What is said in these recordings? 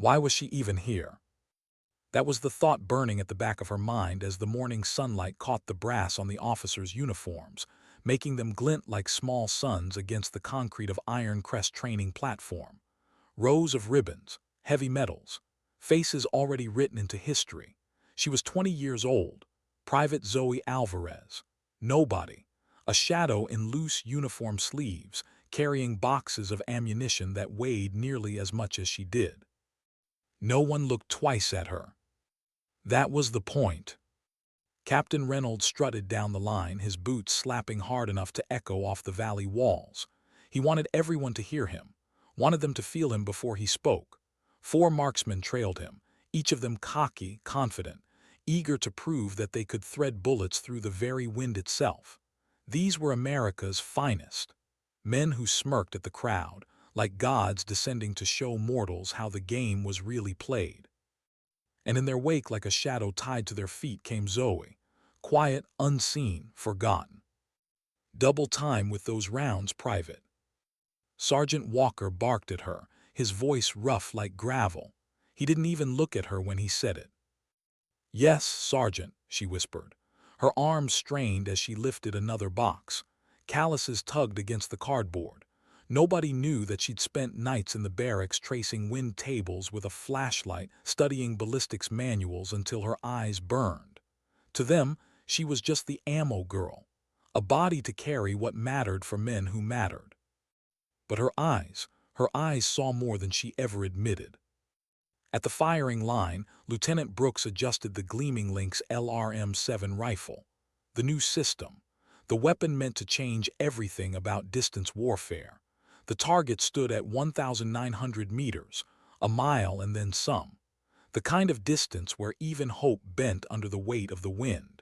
Why was she even here? That was the thought burning at the back of her mind as the morning sunlight caught the brass on the officers' uniforms, making them glint like small suns against the concrete of Iron Crest training platform. Rows of ribbons, heavy metals, faces already written into history. She was 20 years old, Private Zoe Alvarez. Nobody. A shadow in loose uniform sleeves, carrying boxes of ammunition that weighed nearly as much as she did. No one looked twice at her. That was the point. Captain Reynolds strutted down the line, his boots slapping hard enough to echo off the valley walls. He wanted everyone to hear him, wanted them to feel him before he spoke. 4 marksmen trailed him, each of them cocky, confident, eager to prove that they could thread bullets through the very wind itself. These were America's finest. Men who smirked at the crowd, like gods descending to show mortals how the game was really played. And in their wake, like a shadow tied to their feet, came Zoe, quiet, unseen, forgotten. Double time with those rounds, Private. Sergeant Walker barked at her, his voice rough like gravel. He didn't even look at her when he said it. Yes, Sergeant, she whispered. Her arms strained as she lifted another box. Calluses tugged against the cardboard. Nobody knew that she'd spent nights in the barracks tracing wind tables with a flashlight, studying ballistics manuals until her eyes burned. To them, she was just the ammo girl, a body to carry what mattered for men who mattered. But her eyes saw more than she ever admitted. At the firing line, Lieutenant Brooks adjusted the Gleaming Link's LRM-7 rifle. The new system, the weapon meant to change everything about distance warfare. The target stood at 1,900 meters, a mile and then some. The kind of distance where even hope bent under the weight of the wind.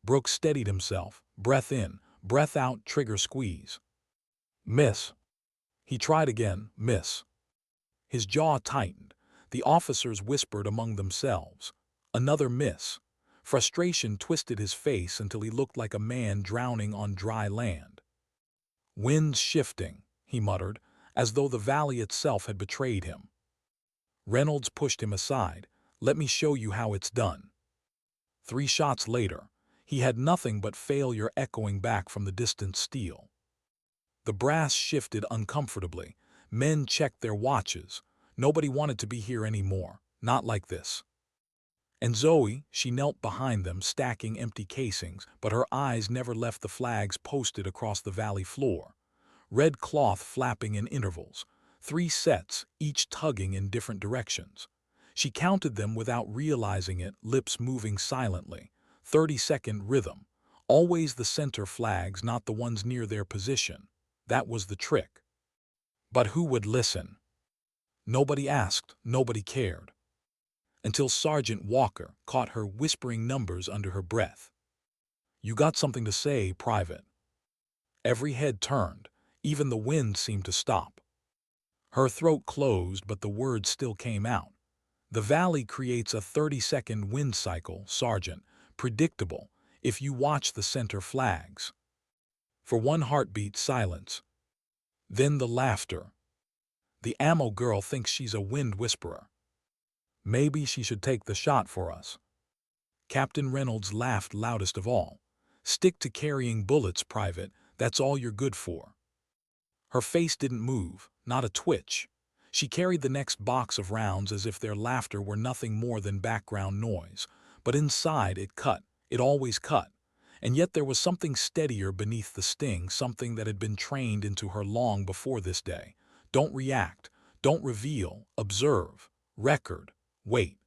Brooks steadied himself, breath in, breath out, trigger squeeze. Miss. He tried again, miss. His jaw tightened. The officers whispered among themselves. Another miss. Frustration twisted his face until he looked like a man drowning on dry land. Winds shifting, he muttered, as though the valley itself had betrayed him. Reynolds pushed him aside. Let me show you how it's done. 3 shots later, he had nothing but failure echoing back from the distant steel. The brass shifted uncomfortably. Men checked their watches. Nobody wanted to be here anymore, not like this. And Zoe, she knelt behind them, stacking empty casings, but her eyes never left the flags posted across the valley floor. Red cloth flapping in intervals, 3 sets, each tugging in different directions. She counted them without realizing it, lips moving silently. 30-second rhythm. Always the center flags, not the ones near their position. That was the trick. But who would listen? Nobody asked, nobody cared. Until Sergeant Walker caught her whispering numbers under her breath. You got something to say, Private? Every head turned. Even the wind seemed to stop. Her throat closed, but the words still came out. The valley creates a 30-second wind cycle, Sergeant, predictable, if you watch the center flags. For 1 heartbeat, silence. Then the laughter. The ammo girl thinks she's a wind whisperer. Maybe she should take the shot for us. Captain Reynolds laughed loudest of all. Stick to carrying bullets, Private, that's all you're good for. Her face didn't move, not a twitch. She carried the next box of rounds as if their laughter were nothing more than background noise. But inside it cut, it always cut. And yet there was something steadier beneath the sting, something that had been trained into her long before this day. Don't react, don't reveal, observe, record, wait.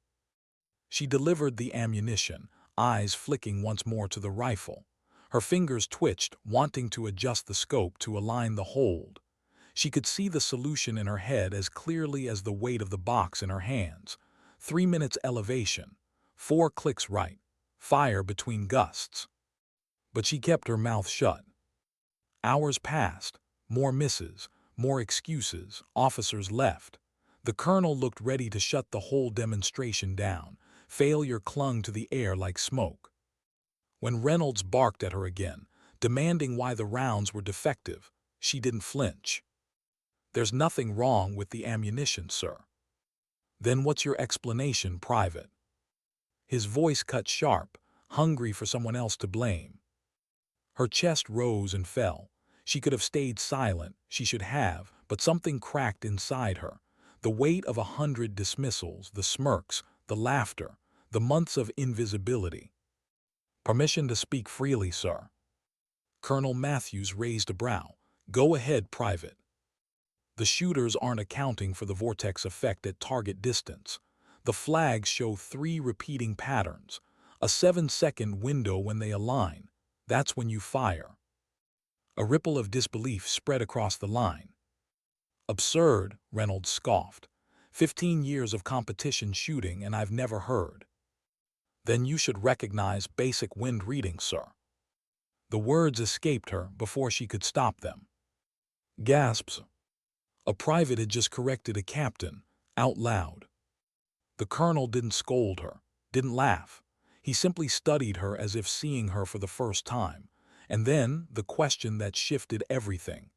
She delivered the ammunition, eyes flicking once more to the rifle. Her fingers twitched, wanting to adjust the scope to align the hold. She could see the solution in her head as clearly as the weight of the box in her hands. 3 minutes elevation, 4 clicks right, fire between gusts. But she kept her mouth shut. Hours passed, more misses, more excuses, officers left. The colonel looked ready to shut the whole demonstration down. Failure clung to the air like smoke. When Reynolds barked at her again, demanding why the rounds were defective, she didn't flinch. There's nothing wrong with the ammunition, sir. "Then what's your explanation, Private?" His voice cut sharp, hungry for someone else to blame. Her chest rose and fell. She could have stayed silent, she should have, but something cracked inside her. The weight of 100 dismissals, the smirks, the laughter, the months of invisibility. "Permission to speak freely, sir." Colonel Matthews raised a brow. "Go ahead, Private." The shooters aren't accounting for the vortex effect at target distance. The flags show 3 repeating patterns. A 7-second window when they align. That's when you fire. A ripple of disbelief spread across the line. "Absurd," Reynolds scoffed. 15 years of competition shooting and I've never heard." "Then you should recognize basic wind reading, sir." The words escaped her before she could stop them. Gasps. A private had just corrected a captain, out loud. The colonel didn't scold her, didn't laugh. He simply studied her as if seeing her for the first time. And then the question that shifted everything.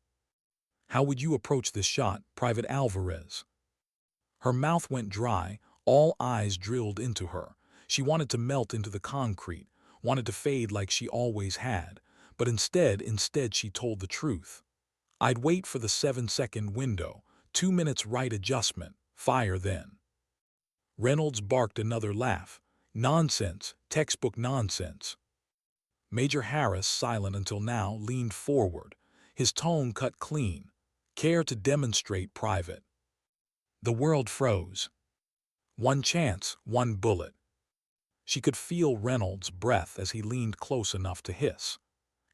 "How would you approach this shot, Private Alvarez?" Her mouth went dry, all eyes drilled into her. She wanted to melt into the concrete, wanted to fade like she always had. But instead she told the truth. "I'd wait for the 7-second window, 2 minutes right adjustment, fire then." Reynolds barked another laugh. "Nonsense, textbook nonsense." Major Harris, silent until now, leaned forward. His tone cut clean. "Care to demonstrate, Private?" The world froze. One chance, one bullet. She could feel Reynolds' breath as he leaned close enough to hiss.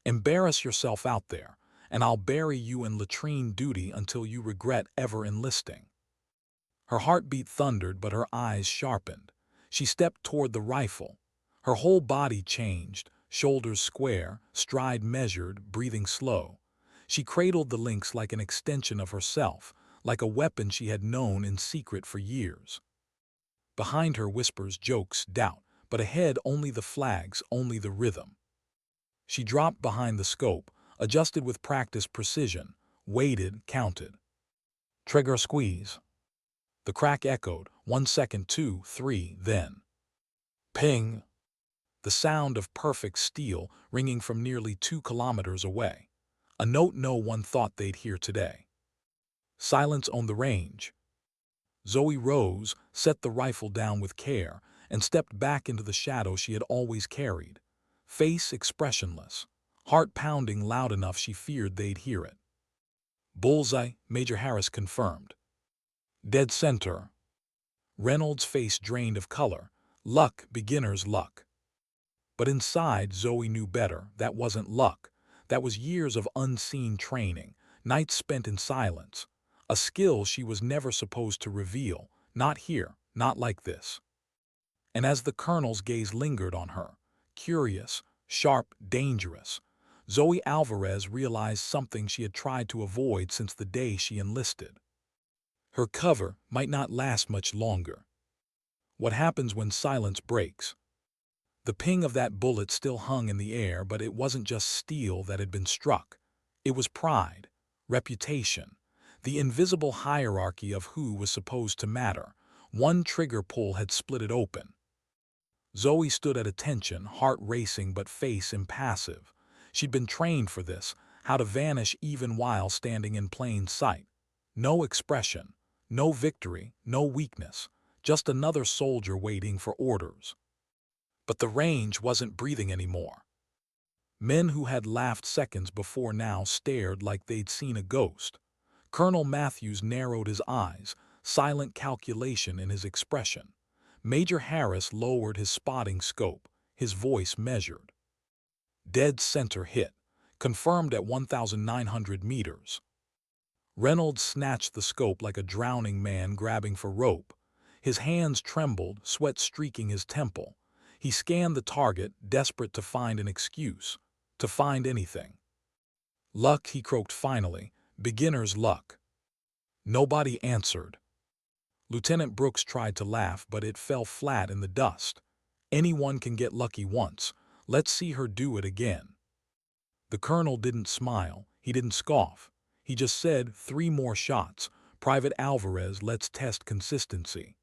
"Embarrass yourself out there, and I'll bury you in latrine duty until you regret ever enlisting." Her heartbeat thundered, but her eyes sharpened. She stepped toward the rifle. Her whole body changed, shoulders square, stride measured, breathing slow. She cradled the lynx like an extension of herself, like a weapon she had known in secret for years. Behind her whispers, jokes, doubt, but ahead only the flags, only the rhythm. She dropped behind the scope, adjusted with practiced precision, waited, counted. Trigger squeeze. The crack echoed, 1 second, 2, 3, then. Ping! The sound of perfect steel ringing from nearly 2 kilometers away. A note no one thought they'd hear today. Silence on the range. Zoe rose, set the rifle down with care, and stepped back into the shadow she had always carried. Face expressionless, heart pounding loud enough she feared they'd hear it. "Bullseye," Major Harris confirmed. "Dead center." Reynolds' face drained of color. Luck, beginner's luck. But inside, Zoe knew better. That wasn't luck. That was years of unseen training, nights spent in silence. A skill she was never supposed to reveal. Not here, not like this. And as the colonel's gaze lingered on her, curious, sharp, dangerous, Zoe Alvarez realized something she had tried to avoid since the day she enlisted. Her cover might not last much longer. What happens when silence breaks? The ping of that bullet still hung in the air, but it wasn't just steel that had been struck. It was pride, reputation, the invisible hierarchy of who was supposed to matter. One trigger pull had split it open. Zoe stood at attention, heart racing but face impassive. She'd been trained for this, how to vanish even while standing in plain sight. No expression, no victory, no weakness, just another soldier waiting for orders. But the range wasn't breathing anymore. Men who had laughed seconds before now stared like they'd seen a ghost. Colonel Matthews narrowed his eyes, silent calculation in his expression. Major Harris lowered his spotting scope, his voice measured. Dead center hit, confirmed at 1,900 meters. Reynolds snatched the scope like a drowning man grabbing for rope. His hands trembled, sweat streaking his temple. He scanned the target, desperate to find an excuse, to find anything. "Luck," he croaked finally, "beginner's luck." Nobody answered. Lieutenant Brooks tried to laugh, but it fell flat in the dust. "Anyone can get lucky once. Let's see her do it again." The colonel didn't smile, he didn't scoff. He just said, "3 more shots. Private Alvarez, let's test consistency."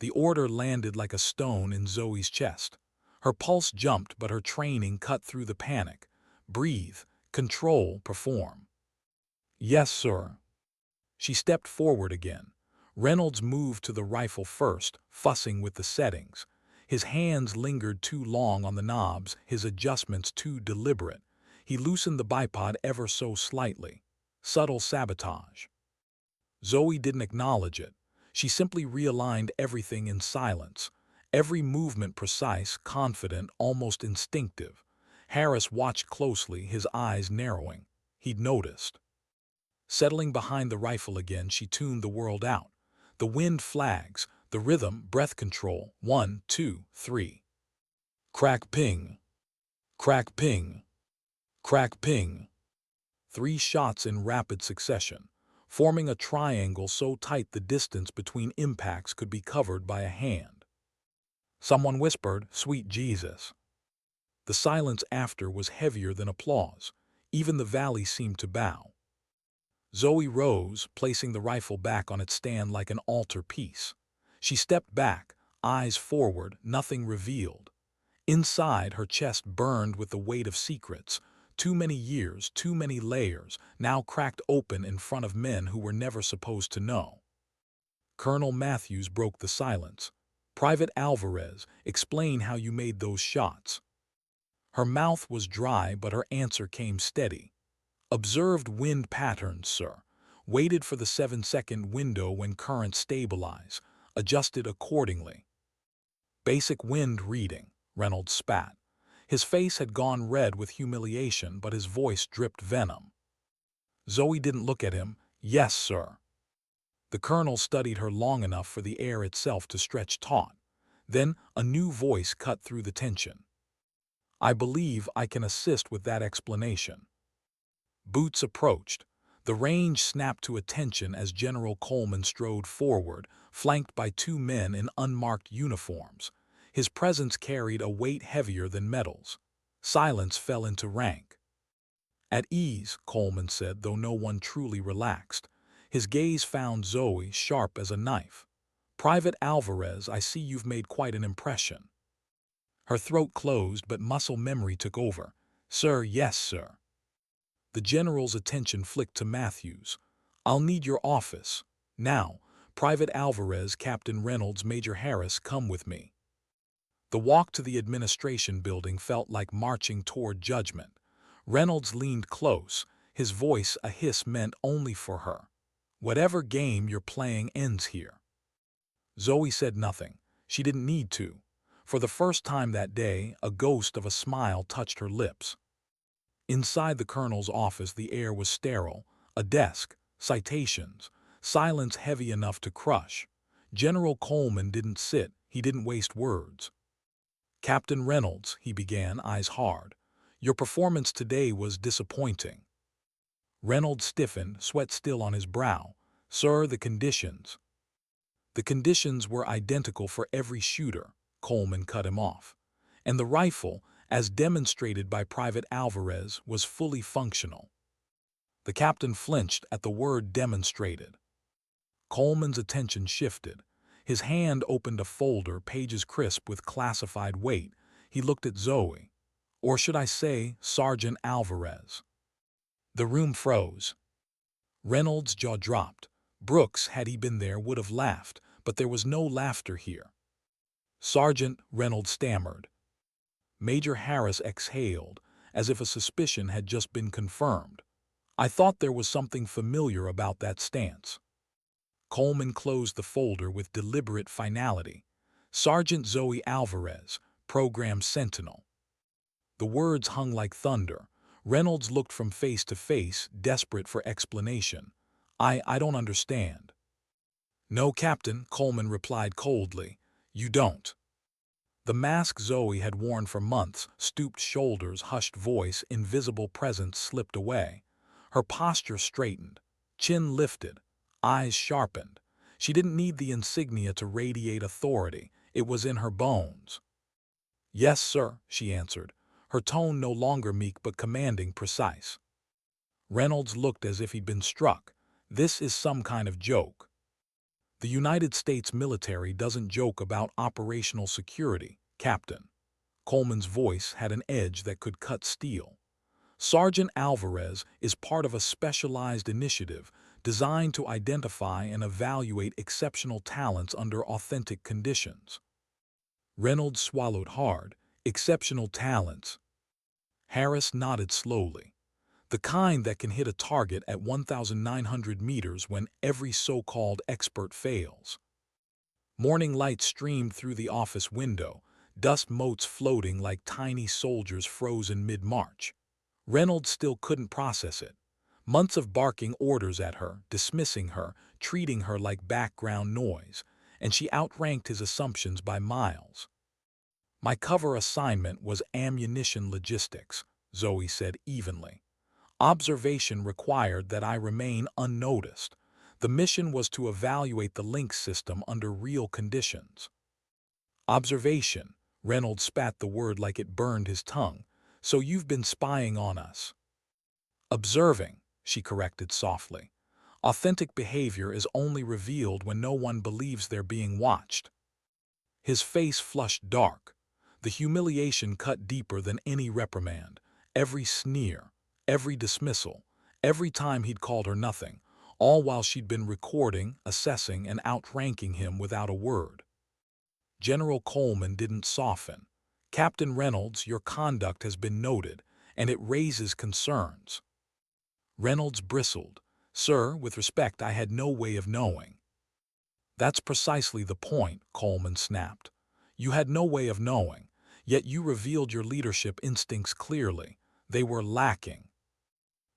The order landed like a stone in Zoe's chest. Her pulse jumped, but her training cut through the panic. Breathe, control, perform. Yes, sir. She stepped forward again. Reynolds moved to the rifle first, fussing with the settings. His hands lingered too long on the knobs, his adjustments too deliberate. He loosened the bipod ever so slightly. Subtle sabotage. Zoe didn't acknowledge it. She simply realigned everything in silence. Every movement precise, confident, almost instinctive. Harris watched closely, his eyes narrowing. He'd noticed. Settling behind the rifle again, she tuned the world out. The wind flags, the rhythm, breath control. 1, 2, 3. Crack ping. Crack ping. Crack ping. 3 shots in rapid succession, forming a triangle so tight the distance between impacts could be covered by a hand. Someone whispered, "Sweet Jesus." The silence after was heavier than applause. Even the valley seemed to bow. Zoe rose, placing the rifle back on its stand like an altar piece. She stepped back, eyes forward, nothing revealed. Inside, her chest burned with the weight of secrets. Too many years, too many layers, now cracked open in front of men who were never supposed to know. Colonel Matthews broke the silence. "Private Alvarez, explain how you made those shots." Her mouth was dry, but her answer came steady. "Observed wind patterns, sir. Waited for the 7-second window when currents stabilize. Adjusted accordingly." "Basic wind reading," Reynolds spat. His face had gone red with humiliation, but his voice dripped venom. Zoe didn't look at him. "Yes, sir." The colonel studied her long enough for the air itself to stretch taut. Then a new voice cut through the tension. "I believe I can assist with that explanation." Boots approached. The range snapped to attention as General Coleman strode forward, flanked by 2 men in unmarked uniforms. His presence carried a weight heavier than metals. Silence fell into rank. "At ease," Coleman said, though no one truly relaxed. His gaze found Zoe, sharp as a knife. "Private Alvarez, I see you've made quite an impression." Her throat closed, but muscle memory took over. "Sir, yes, sir." The general's attention flicked to Matthews. "I'll need your office. Now, Private Alvarez, Captain Reynolds, Major Harris, come with me." The walk to the administration building felt like marching toward judgment. Reynolds leaned close, his voice a hiss meant only for her. "Whatever game you're playing ends here." Zoe said nothing. She didn't need to. For the first time that day, a ghost of a smile touched her lips. Inside the colonel's office, the air was sterile. A desk, citations, silence heavy enough to crush. General Coleman didn't sit, he didn't waste words. "Captain Reynolds," he began, eyes hard, "your performance today was disappointing." Reynolds stiffened, sweat still on his brow. "Sir, the conditions." "The conditions were identical for every shooter," Coleman cut him off. "And the rifle, as demonstrated by Private Alvarez, was fully functional." The captain flinched at the word "demonstrated." Coleman's attention shifted. His hand opened a folder, pages crisp with classified weight. He looked at Zoe. "Or should I say, Sergeant Alvarez?" The room froze. Reynolds' jaw dropped. Brooks, had he been there, would have laughed, but there was no laughter here. "Sergeant," Reynolds stammered. Major Harris exhaled, as if a suspicion had just been confirmed. "I thought there was something familiar about that stance." Coleman closed the folder with deliberate finality. "Sergeant Zoe Alvarez, Program Sentinel." The words hung like thunder. Reynolds looked from face to face, desperate for explanation. I don't understand." "No, Captain," Coleman replied coldly. "You don't." The mask Zoe had worn for months, stooped shoulders, hushed voice, invisible presence slipped away. Her posture straightened, chin lifted, eyes sharpened. She didn't need the insignia to radiate authority. It was in her bones. "Yes, sir," she answered, her tone no longer meek but commanding, precise. Reynolds looked as if he'd been struck. "This is some kind of joke." The United States military doesn't joke about operational security, Captain. Coleman's voice had an edge that could cut steel. Sergeant Alvarez is part of a specialized initiative designed to identify and evaluate exceptional talents under authentic conditions. Reynolds swallowed hard. Exceptional talents. Harris nodded slowly. The kind that can hit a target at 1,900 meters when every so-called expert fails. Morning light streamed through the office window, dust motes floating like tiny soldiers frozen mid-march. Reynolds still couldn't process it. Months of barking orders at her, dismissing her, treating her like background noise, and she outranked his assumptions by miles. My cover assignment was ammunition logistics, Zoe said evenly. Observation required that I remain unnoticed. The mission was to evaluate the link system under real conditions. Observation, Reynolds spat the word like it burned his tongue. So you've been spying on us. Observing, she corrected softly. Authentic behavior is only revealed when no one believes they're being watched. His face flushed dark. The humiliation cut deeper than any reprimand. Every sneer, every dismissal, every time he'd called her nothing, all while she'd been recording, assessing, and outranking him without a word. General Coleman didn't soften. Captain Reynolds, your conduct has been noted, and it raises concerns. Reynolds bristled. Sir, with respect, I had no way of knowing. That's precisely the point, Coleman snapped. You had no way of knowing, yet you revealed your leadership instincts clearly. They were lacking.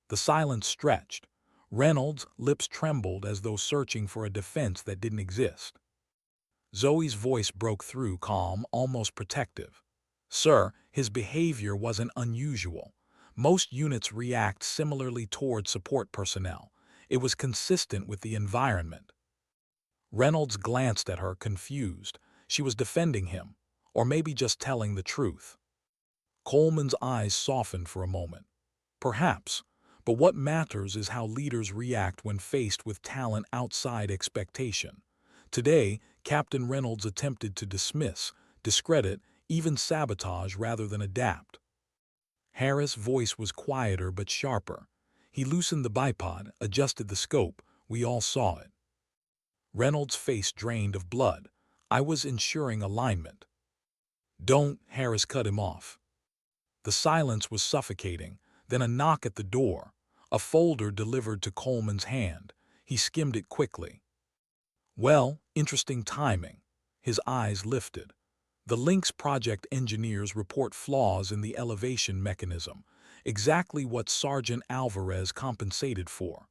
The silence stretched. Reynolds' lips trembled as though searching for a defense that didn't exist. Zoe's voice broke through, calm, almost protective. Sir, his behavior wasn't unusual. Most units react similarly toward support personnel. It was consistent with the environment. Reynolds glanced at her, confused. She was defending him, or maybe just telling the truth. Coleman's eyes softened for a moment. Perhaps, but what matters is how leaders react when faced with talent outside expectation. Today, Captain Reynolds attempted to dismiss, discredit, even sabotage rather than adapt. Harris' voice was quieter but sharper. He loosened the bipod, adjusted the scope. We all saw it. Reynolds' face drained of blood. I was ensuring alignment. Don't, Harris cut him off. The silence was suffocating, then a knock at the door. A folder delivered to Coleman's hand. He skimmed it quickly. Well, interesting timing. His eyes lifted. The Lynx project engineers report flaws in the elevation mechanism, exactly what Sergeant Alvarez compensated for.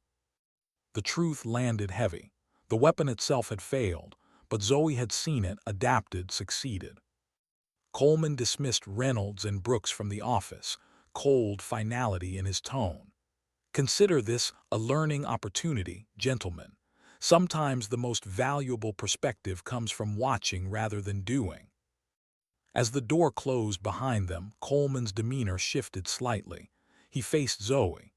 The truth landed heavy. The weapon itself had failed, but Zoe had seen it, adapted, succeeded. Coleman dismissed Reynolds and Brooks from the office, cold finality in his tone. Consider this a learning opportunity, gentlemen. Sometimes the most valuable perspective comes from watching rather than doing. As the door closed behind them, Coleman's demeanor shifted slightly. He faced Zoe.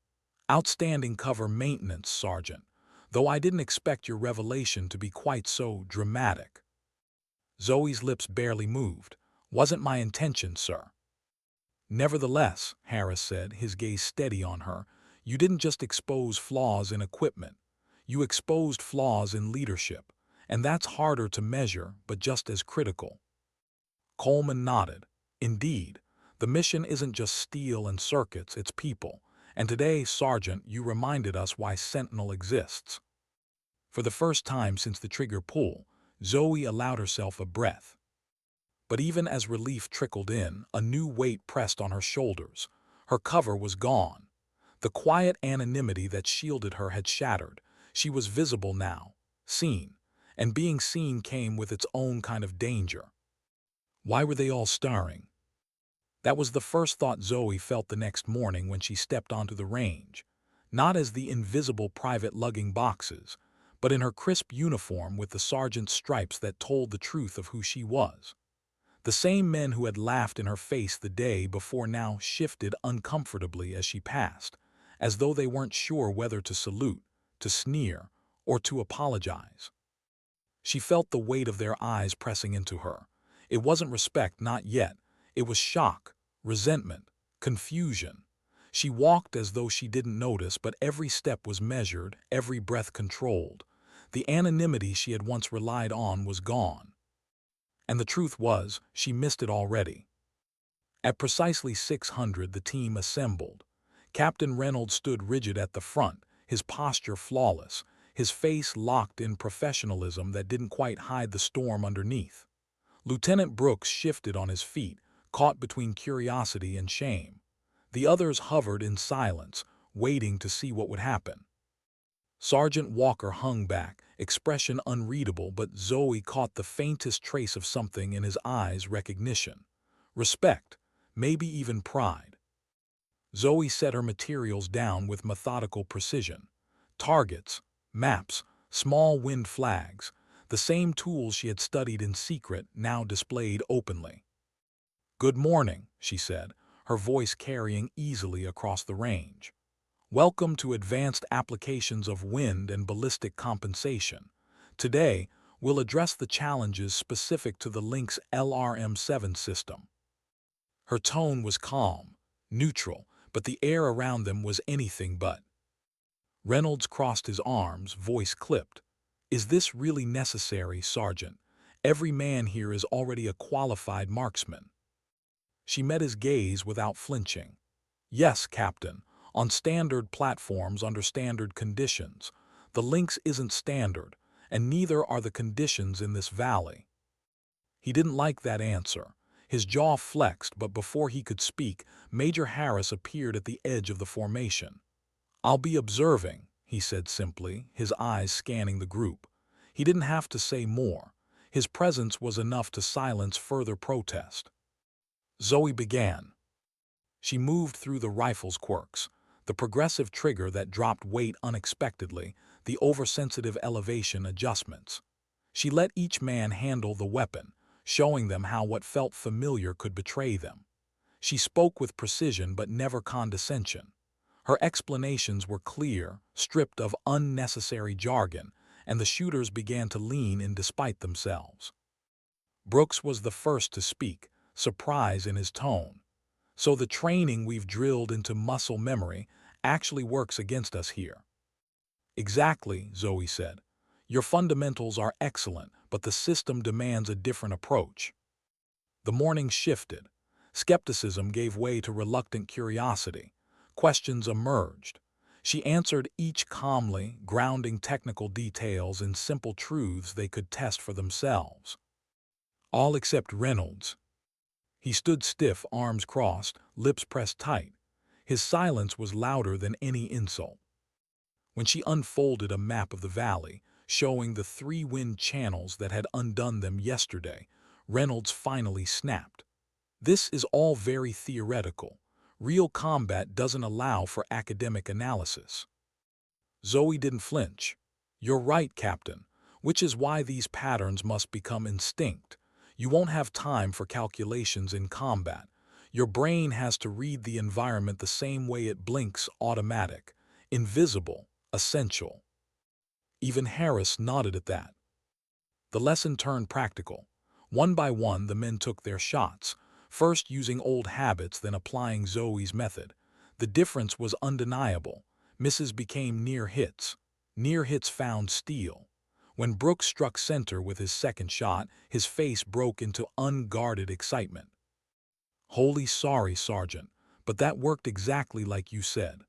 Outstanding cover maintenance, Sergeant, though I didn't expect your revelation to be quite so dramatic. Zoe's lips barely moved. Wasn't my intention, sir. Nevertheless, Harris said, his gaze steady on her, you didn't just expose flaws in equipment. You exposed flaws in leadership, and that's harder to measure but just as critical. Coleman nodded. Indeed, the mission isn't just steel and circuits, it's people. And today, Sergeant, you reminded us why Sentinel exists. For the first time since the trigger pull, Zoe allowed herself a breath. But even as relief trickled in, a new weight pressed on her shoulders. Her cover was gone. The quiet anonymity that shielded her had shattered. She was visible now, seen, and being seen came with its own kind of danger. Why were they all staring? That was the first thought Zoe felt the next morning when she stepped onto the range, not as the invisible private lugging boxes, but in her crisp uniform with the sergeant's stripes that told the truth of who she was. The same men who had laughed in her face the day before now shifted uncomfortably as she passed, as though they weren't sure whether to salute, to sneer, or to apologize. She felt the weight of their eyes pressing into her. It wasn't respect, not yet. It was shock, resentment, confusion. She walked as though she didn't notice, but every step was measured, every breath controlled. The anonymity she had once relied on was gone. And the truth was, she missed it already. At precisely 600, the team assembled. Captain Reynolds stood rigid at the front, his posture flawless, his face locked in professionalism that didn't quite hide the storm underneath. Lieutenant Brooks shifted on his feet, caught between curiosity and shame. The others hovered in silence, waiting to see what would happen. Sergeant Walker hung back, expression unreadable, but Zoe caught the faintest trace of something in his eyes: recognition, respect, maybe even pride. Zoe set her materials down with methodical precision. Targets, maps, small wind flags, the same tools she had studied in secret now displayed openly. "Good morning," she said, her voice carrying easily across the range. "Welcome to advanced applications of wind and ballistic compensation. Today, we'll address the challenges specific to the Lynx LRM-7 system." Her tone was calm, neutral, but the air around them was anything but. Reynolds crossed his arms, voice clipped. "Is this really necessary, Sergeant? Every man here is already a qualified marksman." She met his gaze without flinching. "Yes, Captain, on standard platforms under standard conditions. The Lynx isn't standard, and neither are the conditions in this valley." He didn't like that answer. His jaw flexed, but before he could speak, Major Harris appeared at the edge of the formation. "I'll be observing," he said simply, his eyes scanning the group. He didn't have to say more. His presence was enough to silence further protest. Zoe began. She moved through the rifle's quirks, the progressive trigger that dropped weight unexpectedly, the oversensitive elevation adjustments. She let each man handle the weapon, showing them how what felt familiar could betray them. She spoke with precision but never condescension. Her explanations were clear, stripped of unnecessary jargon, and the shooters began to lean in despite themselves. Brooks was the first to speak, surprise in his tone. "So the training we've drilled into muscle memory actually works against us here." "Exactly," Zoe said. "Your fundamentals are excellent, but the system demands a different approach." The morning shifted. Skepticism gave way to reluctant curiosity. Questions emerged. She answered each calmly, grounding technical details in simple truths they could test for themselves. All except Reynolds. He stood stiff, arms crossed, lips pressed tight. His silence was louder than any insult. When she unfolded a map of the valley, showing the 3 wind channels that had undone them yesterday, Reynolds finally snapped. "This is all very theoretical. Real combat doesn't allow for academic analysis." Zoe didn't flinch. "You're right, Captain, which is why these patterns must become instinct. You won't have time for calculations in combat. Your brain has to read the environment the same way it blinks: automatic, invisible, essential." Even Harris nodded at that. The lesson turned practical. One by one, the men took their shots, first using old habits, then applying Zoe's method. The difference was undeniable. Misses became near hits. Near hits found steel. When Brooks struck center with his second shot, his face broke into unguarded excitement. "Holy sorry, Sergeant, but that worked exactly like you said."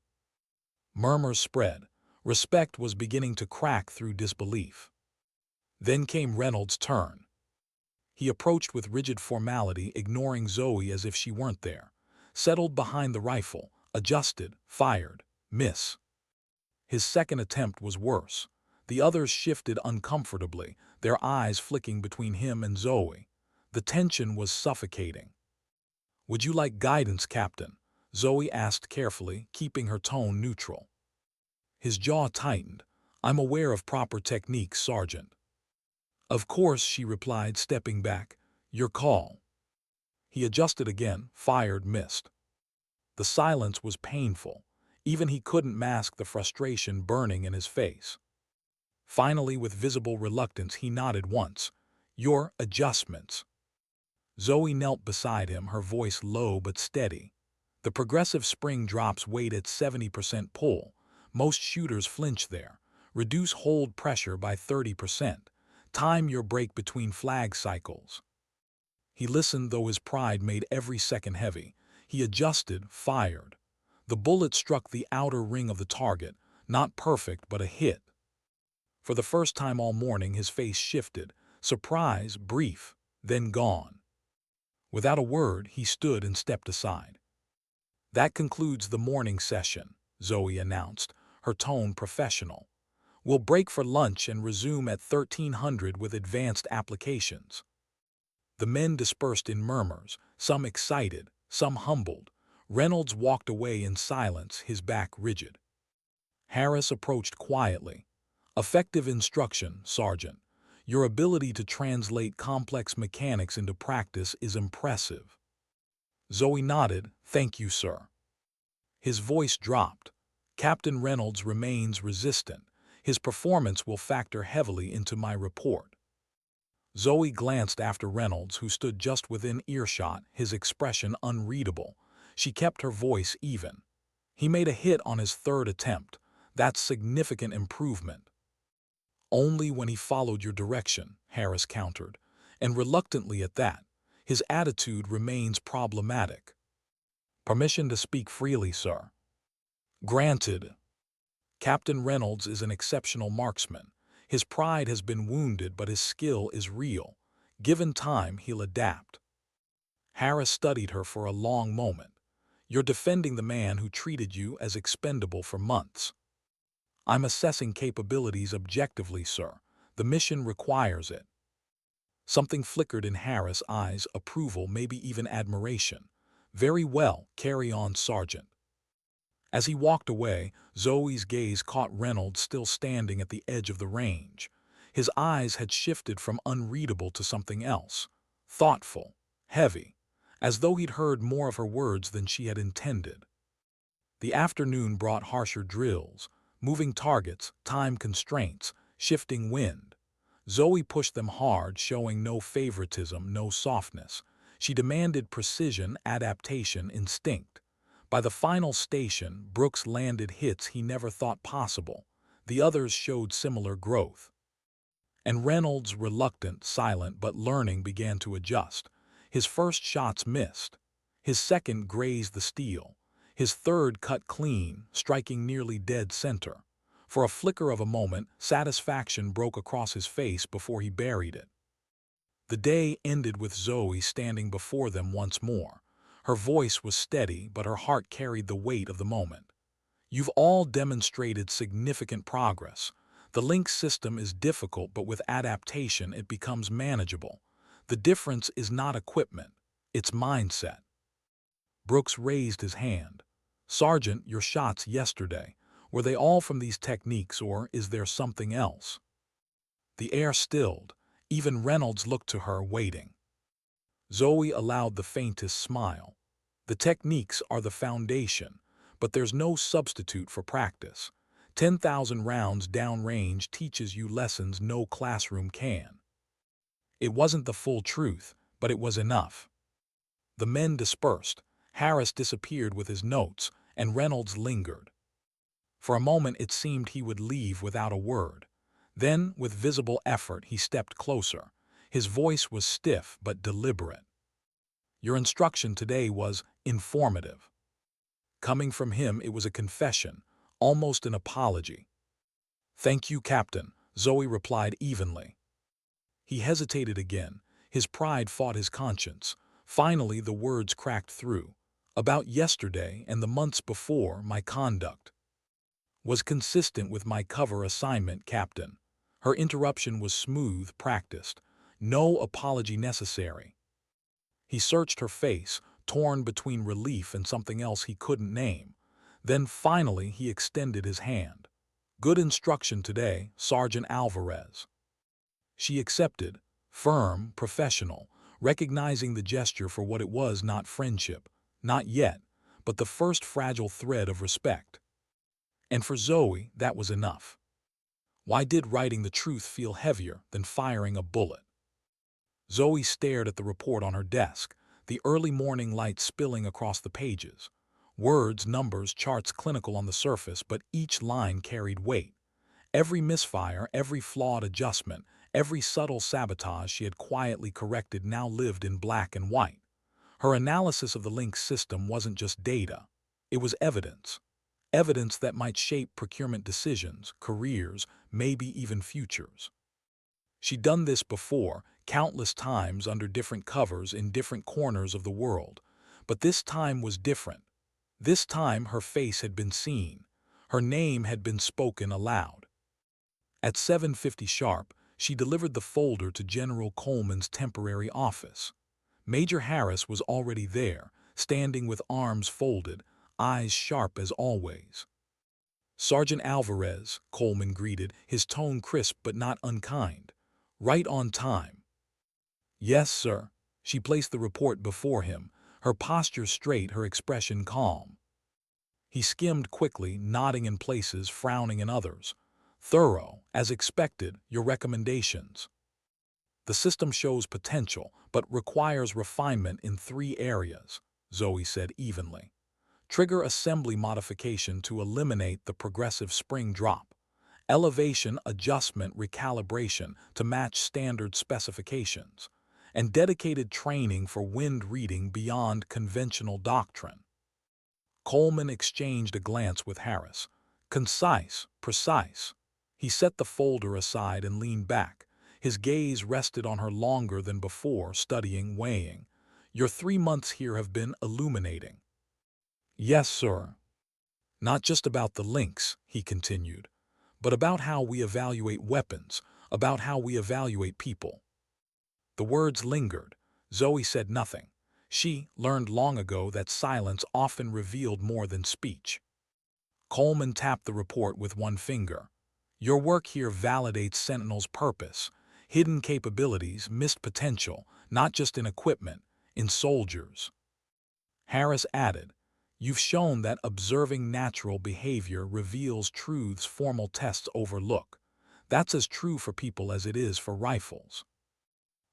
Murmurs spread. Respect was beginning to crack through disbelief. Then came Reynolds' turn. He approached with rigid formality, ignoring Zoe as if she weren't there. Settled behind the rifle, adjusted, fired, miss. His second attempt was worse. The others shifted uncomfortably, their eyes flicking between him and Zoe. The tension was suffocating. "Would you like guidance, Captain?" Zoe asked carefully, keeping her tone neutral. His jaw tightened. "I'm aware of proper techniques, Sergeant." "Of course," she replied, stepping back. "Your call." He adjusted again, fired, missed. The silence was painful. Even he couldn't mask the frustration burning in his face. Finally, with visible reluctance, he nodded once. Your adjustments. Zoe knelt beside him, her voice low but steady. The progressive spring drops weight at 70% pull. Most shooters flinch there. Reduce hold pressure by 30%. Time your break between flag cycles. He listened, though his pride made every second heavy. He adjusted, fired. The bullet struck the outer ring of the target, not perfect but a hit. For the first time all morning his face shifted, surprise, brief, then gone. Without a word, he stood and stepped aside. That concludes the morning session, Zoe announced, her tone professional. We'll break for lunch and resume at 1300 with advanced applications. The men dispersed in murmurs, some excited, some humbled. Reynolds walked away in silence, his back rigid. Harris approached quietly. Effective instruction, Sergeant. Your ability to translate complex mechanics into practice is impressive. Zoe nodded. Thank you, sir. His voice dropped. Captain Reynolds remains resistant. His performance will factor heavily into my report. Zoe glanced after Reynolds, who stood just within earshot, his expression unreadable. She kept her voice even. He made a hit on his third attempt. That's significant improvement. Only when he followed your direction, Harris countered, and reluctantly at that. His attitude remains problematic. Permission to speak freely, sir. Granted. Captain Reynolds is an exceptional marksman. His pride has been wounded, but his skill is real. Given time, he'll adapt. Harris studied her for a long moment. You're defending the man who treated you as expendable for months. I'm assessing capabilities objectively, sir. The mission requires it. Something flickered in Harris' eyes, approval, maybe even admiration. Very well, carry on, Sergeant. As he walked away, Zoe's gaze caught Reynolds still standing at the edge of the range. His eyes had shifted from unreadable to something else. Thoughtful, heavy, as though he'd heard more of her words than she had intended. The afternoon brought harsher drills, moving targets, time constraints, shifting wind. Zoe pushed them hard, showing no favoritism, no softness. She demanded precision, adaptation, instinct. By the final station, Brooks landed hits he never thought possible. The others showed similar growth. And Reynolds, reluctant, silent, but learning, began to adjust. His first shots missed. His second grazed the steel. His third cut clean, striking nearly dead center. For a flicker of a moment, satisfaction broke across his face before he buried it. The day ended with Zoe standing before them once more. Her voice was steady, but her heart carried the weight of the moment. You've all demonstrated significant progress. The link system is difficult, but with adaptation it becomes manageable. The difference is not equipment, it's mindset. Brooks raised his hand. Sergeant, your shots yesterday, were they all from these techniques, or is there something else? The air stilled. Even Reynolds looked to her, waiting. Zoe allowed the faintest smile. The techniques are the foundation, but there's no substitute for practice. 10,000 rounds downrange teaches you lessons no classroom can. It wasn't the full truth, but it was enough. The men dispersed. Harris disappeared with his notes, and Reynolds lingered. For a moment it seemed he would leave without a word. Then, with visible effort, he stepped closer. His voice was stiff but deliberate. Your instruction today was informative. Coming from him, it was a confession, almost an apology. Thank you, Captain, Zoe replied evenly. He hesitated again. His pride fought his conscience. Finally, the words cracked through. About yesterday and the months before, my conduct was consistent with my cover assignment, Captain. Her interruption was smooth, practiced. No apology necessary. He searched her face, torn between relief and something else he couldn't name. Then finally he extended his hand. Good instruction today, Sergeant Alvarez. She accepted, firm, professional, recognizing the gesture for what it was, not friendship, not yet, but the first fragile thread of respect. And for Zoe, that was enough. Why did writing the truth feel heavier than firing a bullet? Zoe stared at the report on her desk, the early morning light spilling across the pages. Words, numbers, charts clinical on the surface, but each line carried weight. Every misfire, every flawed adjustment, every subtle sabotage she had quietly corrected now lived in black and white. Her analysis of the Link system wasn't just data. It was evidence. Evidence that might shape procurement decisions, careers, maybe even futures. She'd done this before, countless times under different covers in different corners of the world. But this time was different. This time her face had been seen. Her name had been spoken aloud. At 7:50 sharp, she delivered the folder to General Coleman's temporary office. Major Harris was already there, standing with arms folded, eyes sharp as always. "Sergeant Alvarez," Coleman greeted, his tone crisp but not unkind. "Right on time." "Yes, sir." She placed the report before him, her posture straight, her expression calm. He skimmed quickly, nodding in places, frowning in others. "Thorough, as expected, your recommendations. The system shows potential, but requires refinement in 3 areas," Zoe said evenly. "Trigger assembly modification to eliminate the progressive spring drop. Elevation adjustment recalibration to match standard specifications. And dedicated training for wind reading beyond conventional doctrine." Coleman exchanged a glance with Harris. Concise, precise. He set the folder aside and leaned back. His gaze rested on her longer than before, studying, weighing. "Your 3 months here have been illuminating." "Yes, sir." "Not just about the links," he continued, "but about how we evaluate weapons, about how we evaluate people." The words lingered. Zoe said nothing. She learned long ago that silence often revealed more than speech. Coleman tapped the report with one finger. "Your work here validates Sentinel's purpose, hidden capabilities, missed potential, not just in equipment, in soldiers." Harris added, "You've shown that observing natural behavior reveals truths formal tests overlook. That's as true for people as it is for rifles."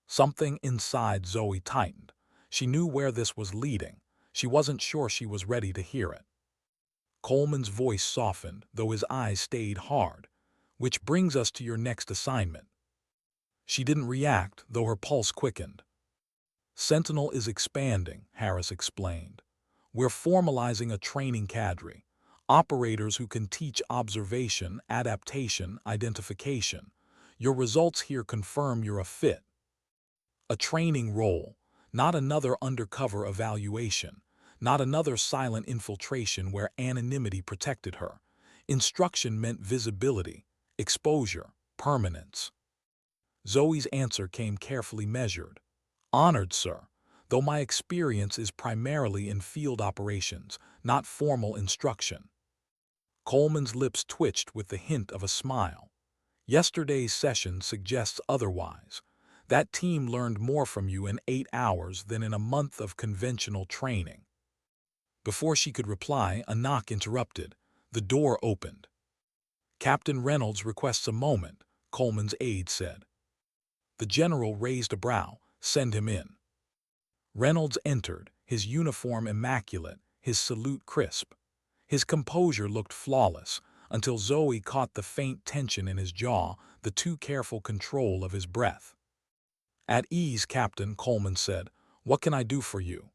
Something inside Zoe tightened. She knew where this was leading. She wasn't sure she was ready to hear it. Coleman's voice softened, though his eyes stayed hard. "Which brings us to your next assignment." She didn't react, though her pulse quickened. "Sentinel is expanding," Harris explained. "We're formalizing a training cadre. Operators who can teach observation, adaptation, identification. Your results here confirm you're a fit. A training role, not another undercover evaluation, not another silent infiltration where anonymity protected her. Instruction meant visibility, exposure, permanence." Zoe's answer came carefully measured. "Honored, sir, though my experience is primarily in field operations, not formal instruction." Coleman's lips twitched with the hint of a smile. "Yesterday's session suggests otherwise. That team learned more from you in 8 hours than in a month of conventional training." Before she could reply, a knock interrupted. The door opened. "Captain Reynolds requests a moment," Coleman's aide said. The general raised a brow. "Send him in." Reynolds entered, his uniform immaculate, his salute crisp. His composure looked flawless, until Zoe caught the faint tension in his jaw, the too careful control of his breath. "At ease, Captain," Coleman said. "What can I do for you?"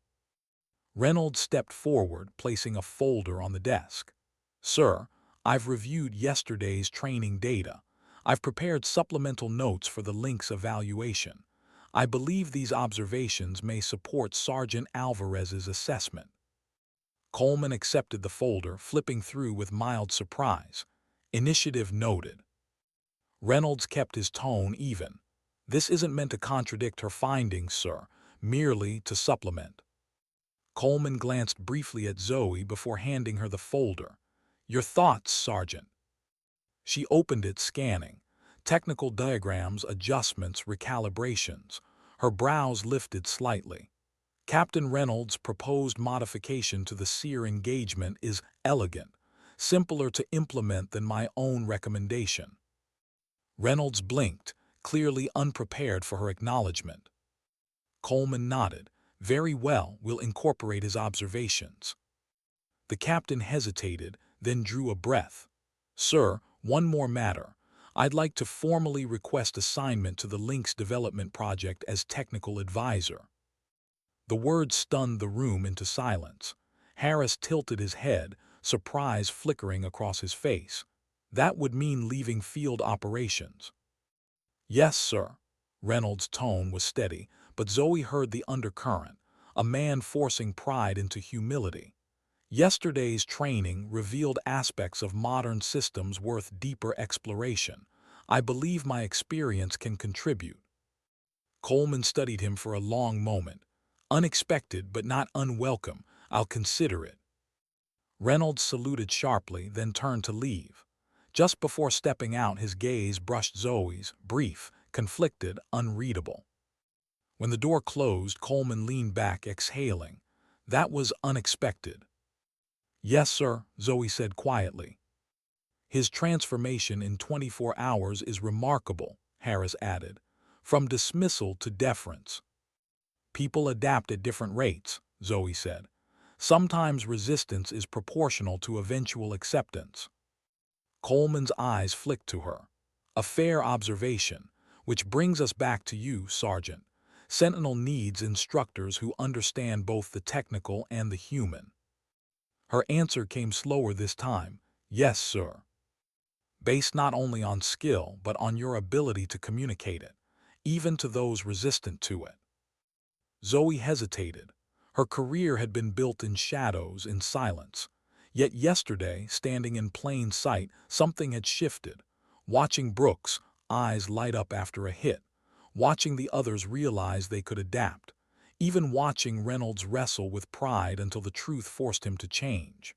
Reynolds stepped forward, placing a folder on the desk. "Sir, I've reviewed yesterday's training data. I've prepared supplemental notes for the Link's evaluation. I believe these observations may support Sergeant Alvarez's assessment." Coleman accepted the folder, flipping through with mild surprise. "Initiative noted." Reynolds kept his tone even. "This isn't meant to contradict her findings, sir, merely to supplement." Coleman glanced briefly at Zoe before handing her the folder. "Your thoughts, Sergeant." She opened it, scanning. Technical diagrams, adjustments, recalibrations. Her brows lifted slightly. "Captain Reynolds' proposed modification to the SEER engagement is elegant, simpler to implement than my own recommendation." Reynolds blinked, clearly unprepared for her acknowledgement. Coleman nodded. Very well, we'll incorporate his observations. The captain hesitated, then drew a breath. Sir, one more matter. I'd like to formally request assignment to the Lynx development project as technical advisor. The words stunned the room into silence. Harris tilted his head, surprise flickering across his face. That would mean leaving field operations. Yes, sir. Reynolds' tone was steady, but Zoe heard the undercurrent, a man forcing pride into humility. Yesterday's training revealed aspects of modern systems worth deeper exploration. I believe my experience can contribute. Coleman studied him for a long moment. Unexpected but not unwelcome. I'll consider it. Reynolds saluted sharply, then turned to leave. Just before stepping out, his gaze brushed Zoe's, brief, conflicted, unreadable. When the door closed, Coleman leaned back, exhaling. That was unexpected. Yes, sir, Zoe said quietly. His transformation in 24 hours is remarkable, Harris added. From dismissal to deference. People adapt at different rates, Zoe said. Sometimes resistance is proportional to eventual acceptance. Coleman's eyes flicked to her. A fair observation, which brings us back to you, Sergeant. Sentinel needs instructors who understand both the technical and the human. Her answer came slower this time. Yes, sir. Based not only on skill, but on your ability to communicate it, even to those resistant to it. Zoe hesitated. Her career had been built in shadows, in silence. Yet yesterday, standing in plain sight, something had shifted. Watching Brooks' eyes light up after a hit. Watching the others realize they could adapt. Even watching Reynolds wrestle with pride until the truth forced him to change.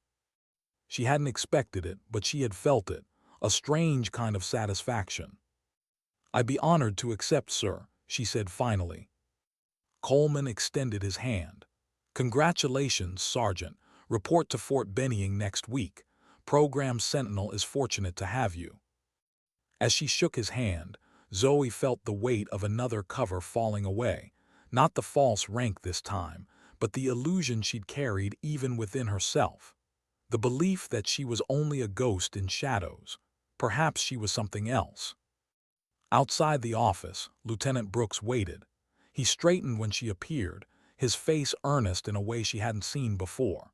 She hadn't expected it, but she had felt it. A strange kind of satisfaction. I'd be honored to accept, sir, she said finally. Coleman extended his hand. Congratulations, Sergeant. Report to Fort Benning next week. Program Sentinel is fortunate to have you. As she shook his hand, Zoe felt the weight of another cover falling away. Not the false rank this time, but the illusion she'd carried even within herself. The belief that she was only a ghost in shadows. Perhaps she was something else. Outside the office, Lieutenant Brooks waited. He straightened when she appeared, his face earnest in a way she hadn't seen before.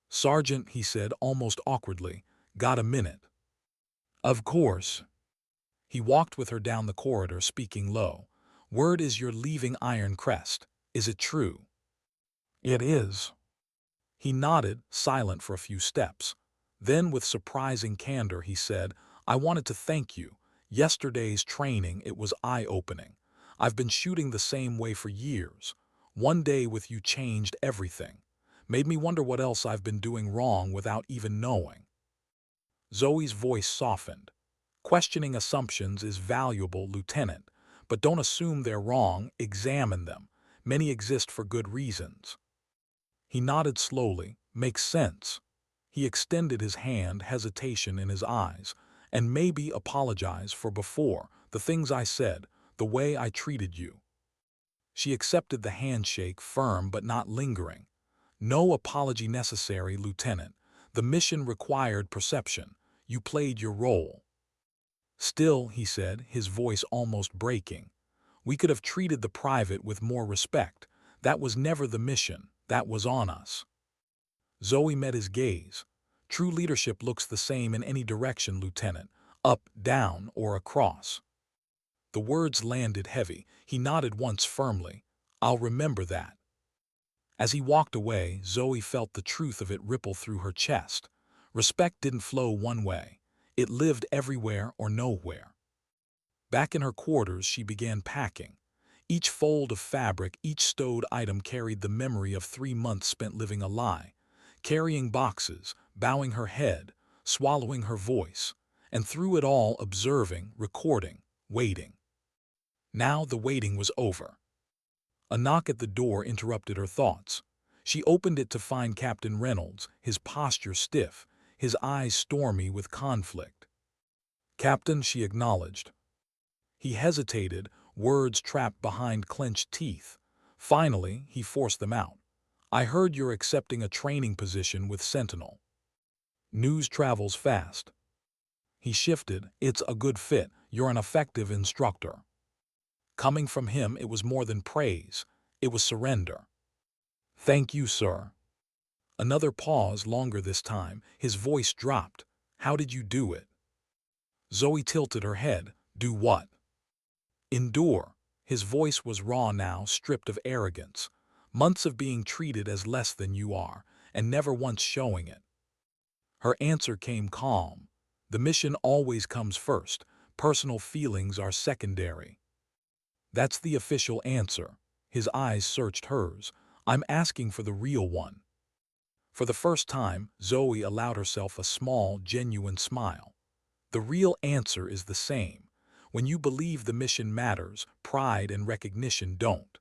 Sergeant, he said almost awkwardly, got a minute? Of course. He walked with her down the corridor, speaking low. Word is you're leaving Iron Crest. Is it true? It is. He nodded, silent for a few steps. Then, with surprising candor, he said, I wanted to thank you. Yesterday's training, it was eye-opening. I've been shooting the same way for years. One day with you changed everything. Made me wonder what else I've been doing wrong without even knowing. Zoe's voice softened. Questioning assumptions is valuable, Lieutenant, but don't assume they're wrong, examine them. Many exist for good reasons. He nodded slowly. Makes sense. He extended his hand, hesitation in his eyes, and maybe apologize for before, the things I said, the way I treated you. She accepted the handshake, firm but not lingering. No apology necessary, Lieutenant. The mission required perception. You played your role. Still, he said, his voice almost breaking, we could have treated the private with more respect. That was never the mission. That was on us. Zoe met his gaze. True leadership looks the same in any direction, Lieutenant. Up, down, or across. The words landed heavy. He nodded once firmly. I'll remember that. As he walked away, Zoe felt the truth of it ripple through her chest. Respect didn't flow one way. It lived everywhere or nowhere. Back in her quarters, she began packing. Each fold of fabric, each stowed item carried the memory of 3 months spent living a lie. Carrying boxes, bowing her head, swallowing her voice, and through it all observing, recording, waiting. Now the waiting was over. A knock at the door interrupted her thoughts. She opened it to find Captain Reynolds, his posture stiff, his eyes stormy with conflict. "Captain," she acknowledged. He hesitated, words trapped behind clenched teeth. Finally, he forced them out. "I heard you're accepting a training position with Sentinel. News travels fast." He shifted. "It's a good fit. You're an effective instructor." Coming from him, it was more than praise. It was surrender. "Thank you, sir." Another pause, longer this time. His voice dropped. "How did you do it?" Zoe tilted her head. "Do what?" "Endure." His voice was raw now, stripped of arrogance. "Months of being treated as less than you are, and never once showing it." Her answer came calm. "The mission always comes first. Personal feelings are secondary." "That's the official answer." His eyes searched hers. "I'm asking for the real one." For the first time, Zoe allowed herself a small, genuine smile. "The real answer is the same. When you believe the mission matters, pride and recognition don't."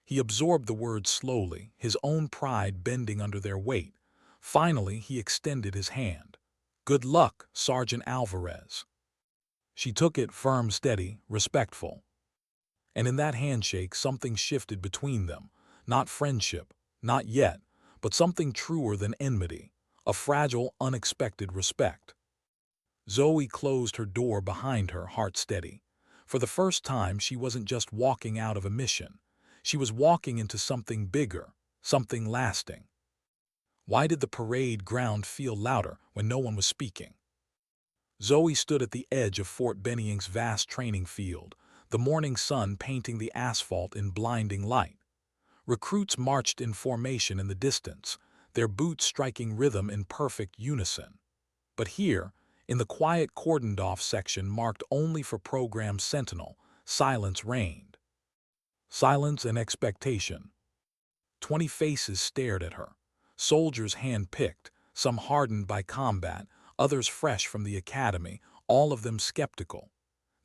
He absorbed the words slowly, his own pride bending under their weight. Finally, he extended his hand. "Good luck, Sergeant Alvarez." She took it, firm, steady, respectful. And in that handshake, something shifted between them. Not friendship, not yet, but something truer than enmity, a fragile, unexpected respect. Zoe closed her door behind her, heart steady. For the first time, she wasn't just walking out of a mission. She was walking into something bigger, something lasting. Why did the parade ground feel louder when no one was speaking? Zoe stood at the edge of Fort Bennink's vast training field, the morning sun painting the asphalt in blinding light. Recruits marched in formation in the distance, their boots striking rhythm in perfect unison. But here, in the quiet cordoned-off section marked only for program Sentinel, silence reigned. Silence and expectation. 20 faces stared at her. Soldiers hand-picked, some hardened by combat, others fresh from the academy, all of them skeptical.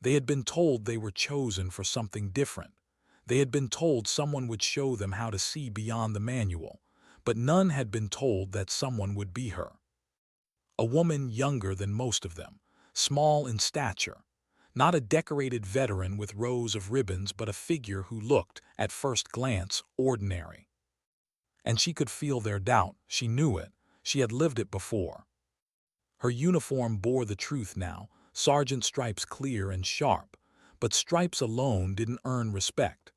They had been told they were chosen for something different. They had been told someone would show them how to see beyond the manual, but none had been told that someone would be her. A woman younger than most of them, small in stature. Not a decorated veteran with rows of ribbons, but a figure who looked, at first glance, ordinary. And she could feel their doubt. She knew it. She had lived it before. Her uniform bore the truth now, sergeant stripes clear and sharp. But stripes alone didn't earn respect.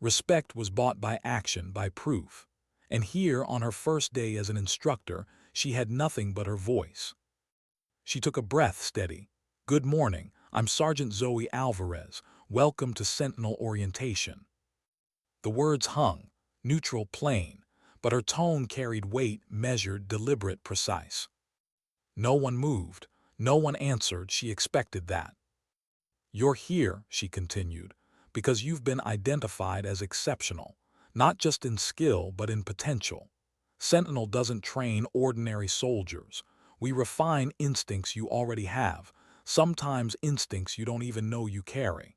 Respect was bought by action, by proof. And here, on her first day as an instructor, she had nothing but her voice. She took a breath, steady. "Good morning, I'm Sergeant Zoe Alvarez. Welcome to Sentinel Orientation." The words hung, neutral, plain, but her tone carried weight, measured, deliberate, precise. No one moved. No one answered. She expected that. "You're here," she continued, "because you've been identified as exceptional, not just in skill but in potential. Sentinel doesn't train ordinary soldiers. We refine instincts you already have, sometimes instincts you don't even know you carry."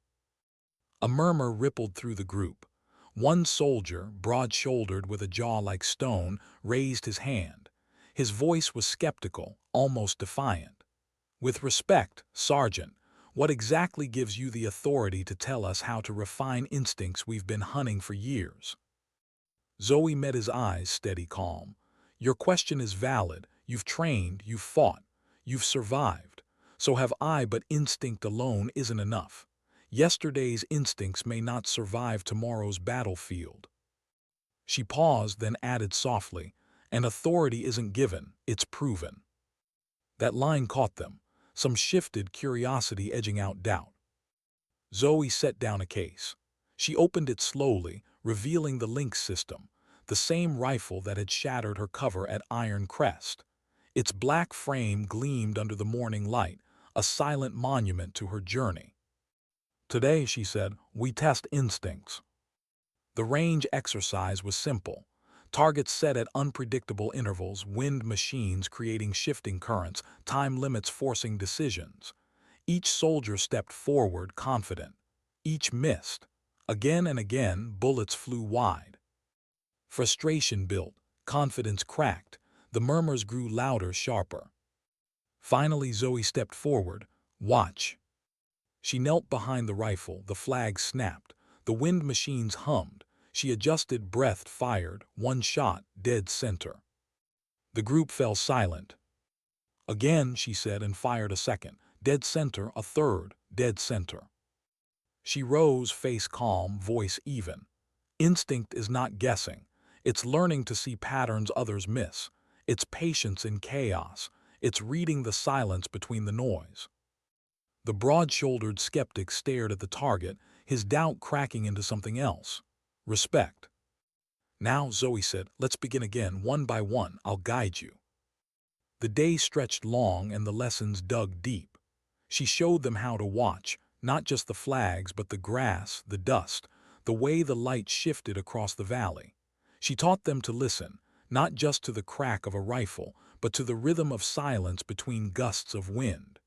A murmur rippled through the group. One soldier, broad-shouldered with a jaw like stone, raised his hand. His voice was skeptical, almost defiant. "With respect, Sergeant, what exactly gives you the authority to tell us how to refine instincts we've been hunting for years?" Zoe met his eyes, steady, calm. "Your question is valid. You've trained, you've fought, you've survived. So have I, but instinct alone isn't enough. Yesterday's instincts may not survive tomorrow's battlefield." She paused, then added softly, "And authority isn't given, it's proven." That line caught them, some shifted curiosity edging out doubt. Zoe set down a case. She opened it slowly, revealing the Lynx system, the same rifle that had shattered her cover at Iron Crest. Its black frame gleamed under the morning light, a silent monument to her journey. "Today," she said, "we test instincts." The range exercise was simple. Targets set at unpredictable intervals, wind machines creating shifting currents, time limits forcing decisions. Each soldier stepped forward, confident. Each missed. Again and again, bullets flew wide. Frustration built, confidence cracked. The murmurs grew louder, sharper. Finally, Zoe stepped forward. Watch. She knelt behind the rifle, the flag snapped, the wind machines hummed. She adjusted, breath, fired, one shot, dead center. The group fell silent. Again, she said, and fired a second. Dead center, a third, dead center. She rose, face calm, voice even. Instinct is not guessing. It's learning to see patterns others miss. It's patience in chaos. It's reading the silence between the noise. The broad-shouldered skeptic stared at the target, his doubt cracking into something else. Respect. Now, Zoe said, let's begin again, one by one, I'll guide you. The day stretched long and the lessons dug deep. She showed them how to watch, not just the flags, but the grass, the dust, the way the light shifted across the valley. She taught them to listen, not just to the crack of a rifle, but to the rhythm of silence between gusts of wind.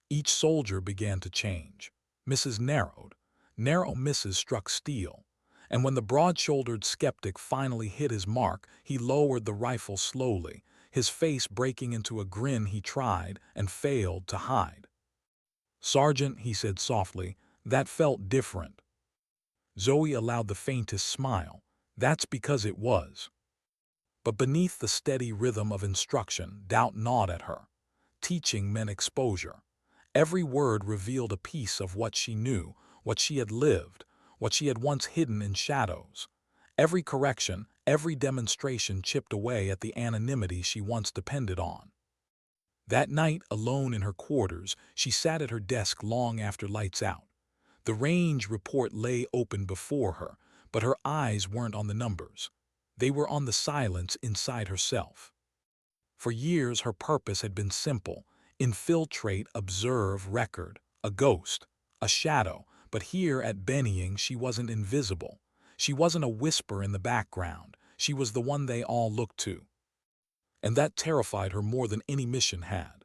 Each soldier began to change. Misses narrowed. Narrow misses struck steel. And when the broad-shouldered skeptic finally hit his mark, he lowered the rifle slowly, his face breaking into a grin he tried and failed to hide. "Sergeant," he said softly, "that felt different." Zoe allowed the faintest smile. That's because it was. But beneath the steady rhythm of instruction, doubt gnawed at her. Teaching meant exposure. Every word revealed a piece of what she knew, what she had lived, what she had once hidden in shadows. Every correction, every demonstration chipped away at the anonymity she once depended on. That night, alone in her quarters, she sat at her desk long after lights out. The range report lay open before her, but her eyes weren't on the numbers. They were on the silence inside herself. For years, her purpose had been simple: infiltrate, observe, record, a ghost, a shadow. But here at Bennying, she wasn't invisible. She wasn't a whisper in the background. She was the one they all looked to. And that terrified her more than any mission had.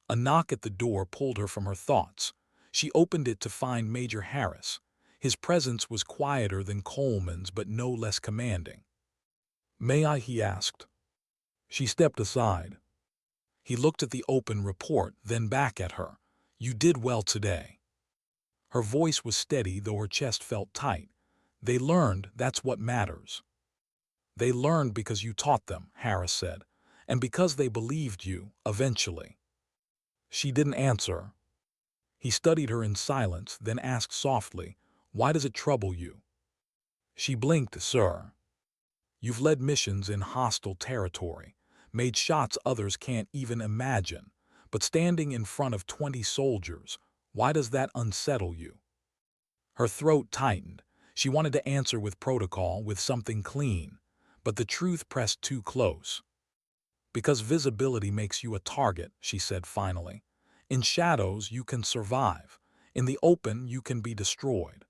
A knock at the door pulled her from her thoughts. She opened it to find Major Harris. His presence was quieter than Coleman's, but no less commanding. "May I?" he asked. She stepped aside. He looked at the open report, then back at her. "You did well today." Her voice was steady, though her chest felt tight. "They learned, that's what matters." "They learned because you taught them," Harris said, "and because they believed you, eventually." She didn't answer. He studied her in silence, then asked softly, "Why does it trouble you?" She blinked. "Sir, you've led missions in hostile territory, made shots others can't even imagine, but standing in front of 20 soldiers, why does that unsettle you?" Her throat tightened. She wanted to answer with protocol, with something clean, but the truth pressed too close. "Because visibility makes you a target," she said finally. "In shadows, you can survive. In the open, you can be destroyed."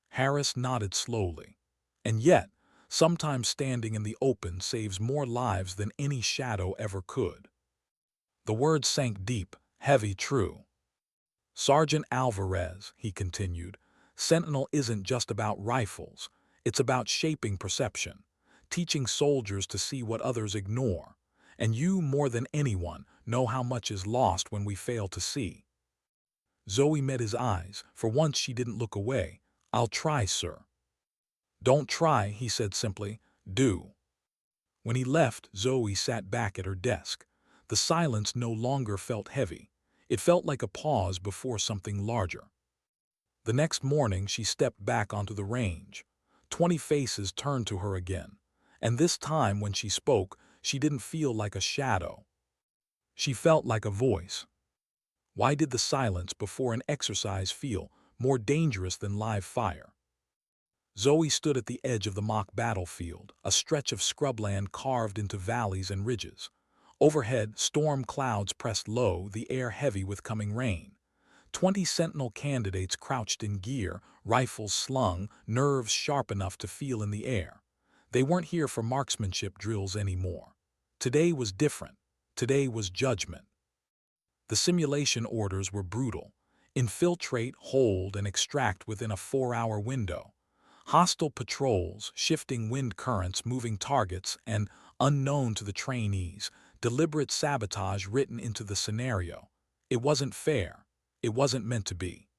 Harris nodded slowly. "And yet, sometimes standing in the open saves more lives than any shadow ever could." The words sank deep, heavy, true. "Sergeant Alvarez," he continued, "Sentinel isn't just about rifles. It's about shaping perception, teaching soldiers to see what others ignore. And you, more than anyone, know how much is lost when we fail to see." Zoe met his eyes. For once she didn't look away. "I'll try, sir." "Don't try," he said simply. "Do." When he left, Zoe sat back at her desk. The silence no longer felt heavy. It felt like a pause before something larger. The next morning, she stepped back onto the range. 20 faces turned to her again. And this time, when she spoke, she didn't feel like a shadow. She felt like a voice. Why did the silence before an exercise feel more dangerous than live fire? Zoe stood at the edge of the mock battlefield, a stretch of scrubland carved into valleys and ridges. Overhead, storm clouds pressed low, the air heavy with coming rain. 20 Sentinel candidates crouched in gear, rifles slung, nerves sharp enough to feel in the air. They weren't here for marksmanship drills anymore. Today was different. Today was judgment. The simulation orders were brutal. Infiltrate, hold, and extract within a 4-hour window. Hostile patrols, shifting wind currents, moving targets, and, unknown to the trainees, deliberate sabotage written into the scenario. It wasn't fair. It wasn't meant to be.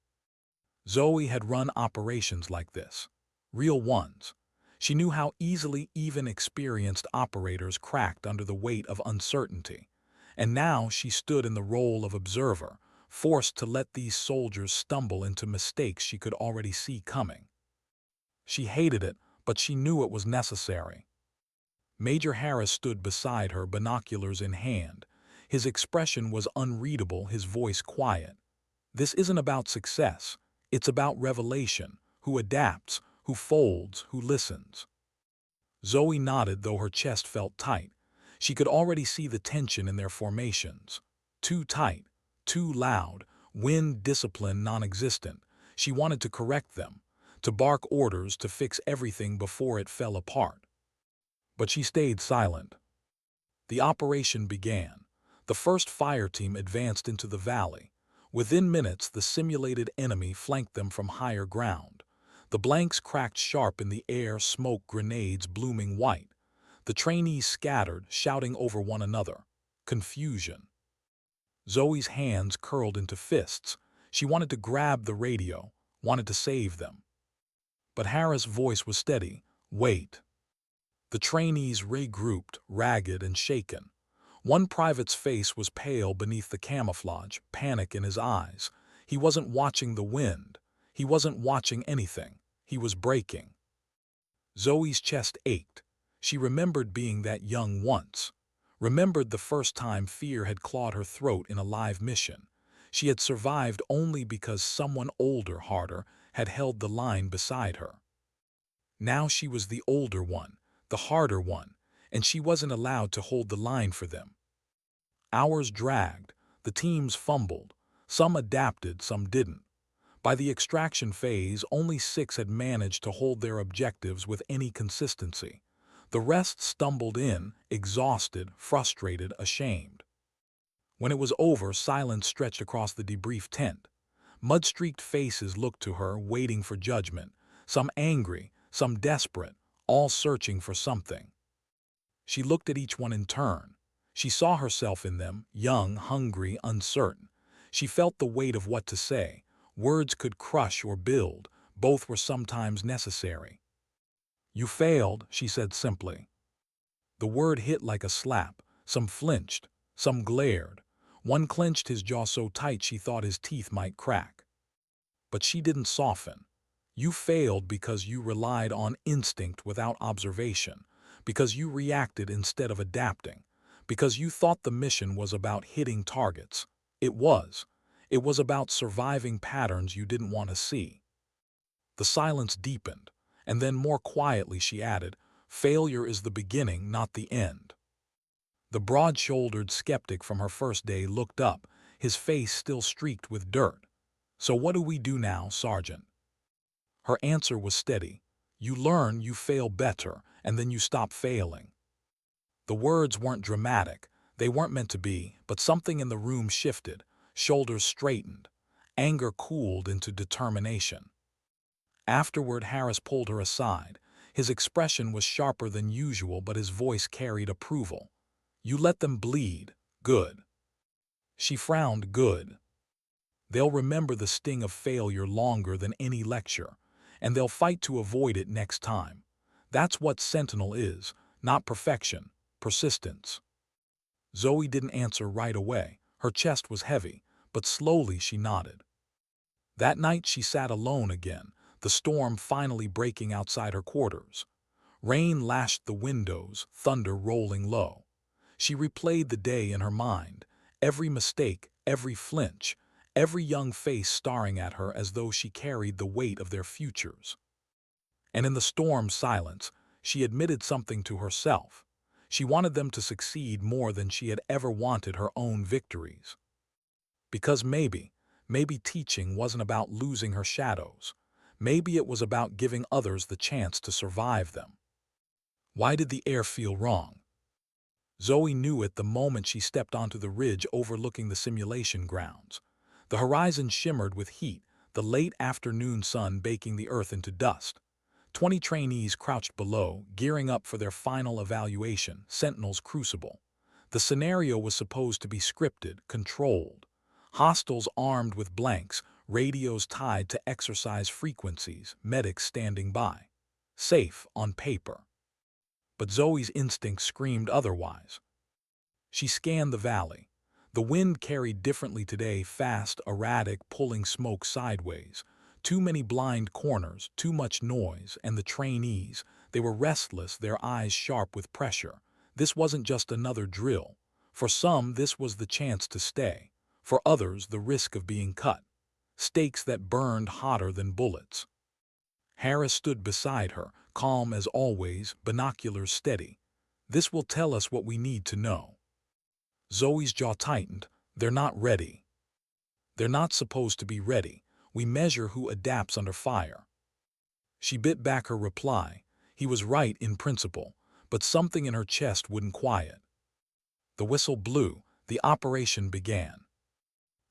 Zoe had run operations like this. Real ones. She knew how easily even experienced operators cracked under the weight of uncertainty. And now she stood in the role of observer, forced to let these soldiers stumble into mistakes she could already see coming. She hated it, but she knew it was necessary. Major Harris stood beside her, binoculars in hand. His expression was unreadable, his voice quiet. This isn't about success. It's about revelation, who adapts, who folds, who listens. Zoe nodded, though her chest felt tight. She could already see the tension in their formations. Too tight, too loud, wind discipline non-existent. She wanted to correct them, to bark orders, to fix everything before it fell apart. But she stayed silent. The operation began. The first fire team advanced into the valley. Within minutes, the simulated enemy flanked them from higher ground. The blanks cracked sharp in the air, smoke grenades blooming white. The trainees scattered, shouting over one another. Confusion. Zoe's hands curled into fists. She wanted to grab the radio, wanted to save them. But Harris' voice was steady. Wait. The trainees regrouped, ragged and shaken. One private's face was pale beneath the camouflage, panic in his eyes. He wasn't watching the wind. He wasn't watching anything. He was breaking. Zoe's chest ached. She remembered being that young once. Remembered the first time fear had clawed her throat in a live mission. She had survived only because someone older, harder, had held the line beside her. Now she was the older one, the harder one, and she wasn't allowed to hold the line for them. Hours dragged. The teams fumbled. Some adapted, some didn't. By the extraction phase, only 6 had managed to hold their objectives with any consistency. The rest stumbled in, exhausted, frustrated, ashamed. When it was over, silence stretched across the debrief tent. Mud-streaked faces looked to her, waiting for judgment. Some angry, some desperate, all searching for something. She looked at each one in turn. She saw herself in them, young, hungry, uncertain. She felt the weight of what to say. Words could crush or build. Both were sometimes necessary. "You failed," she said simply. The word hit like a slap. Some flinched. Some glared. One clenched his jaw so tight she thought his teeth might crack. But she didn't soften. "You failed because you relied on instinct without observation, because you reacted instead of adapting, because you thought the mission was about hitting targets. It was. It was about surviving patterns you didn't want to see." The silence deepened, and then more quietly she added, "Failure is the beginning, not the end." The broad-shouldered skeptic from her first day looked up, his face still streaked with dirt. "So what do we do now, Sergeant?" Her answer was steady. "You learn, you fail better, and then you stop failing." The words weren't dramatic. They weren't meant to be, but something in the room shifted. Shoulders straightened. Anger cooled into determination. Afterward, Harris pulled her aside. His expression was sharper than usual, but his voice carried approval. "You let them bleed. Good." She frowned. "Good. They'll remember the sting of failure longer than any lecture, and they'll fight to avoid it next time. That's what Sentinel is, not perfection, persistence." Zoe didn't answer right away. Her chest was heavy, but slowly she nodded. That night she sat alone again, the storm finally breaking outside her quarters. Rain lashed the windows, thunder rolling low. She replayed the day in her mind, every mistake, every flinch, every young face staring at her as though she carried the weight of their futures. And in the storm's silence, she admitted something to herself. She wanted them to succeed more than she had ever wanted her own victories. Because maybe teaching wasn't about losing her shadows. Maybe it was about giving others the chance to survive them. Why did the air feel wrong? Zoe knew it the moment she stepped onto the ridge overlooking the simulation grounds. The horizon shimmered with heat, the late afternoon sun baking the earth into dust. 20 trainees crouched below, gearing up for their final evaluation, Sentinel's crucible. The scenario was supposed to be scripted, controlled. Hostiles armed with blanks, radios tied to exercise frequencies, medics standing by. Safe on paper. But Zoe's instinct screamed otherwise. She scanned the valley. The wind carried differently today, fast, erratic, pulling smoke sideways. Too many blind corners, too much noise, and the trainees, they were restless, their eyes sharp with pressure. This wasn't just another drill. For some, this was the chance to stay. For others, the risk of being cut. Stakes that burned hotter than bullets. Harris stood beside her, calm as always, binoculars steady. This will tell us what we need to know. Zoe's jaw tightened. They're not ready. They're not supposed to be ready. We measure who adapts under fire. She bit back her reply. He was right in principle, but something in her chest wouldn't quiet. The whistle blew. The operation began.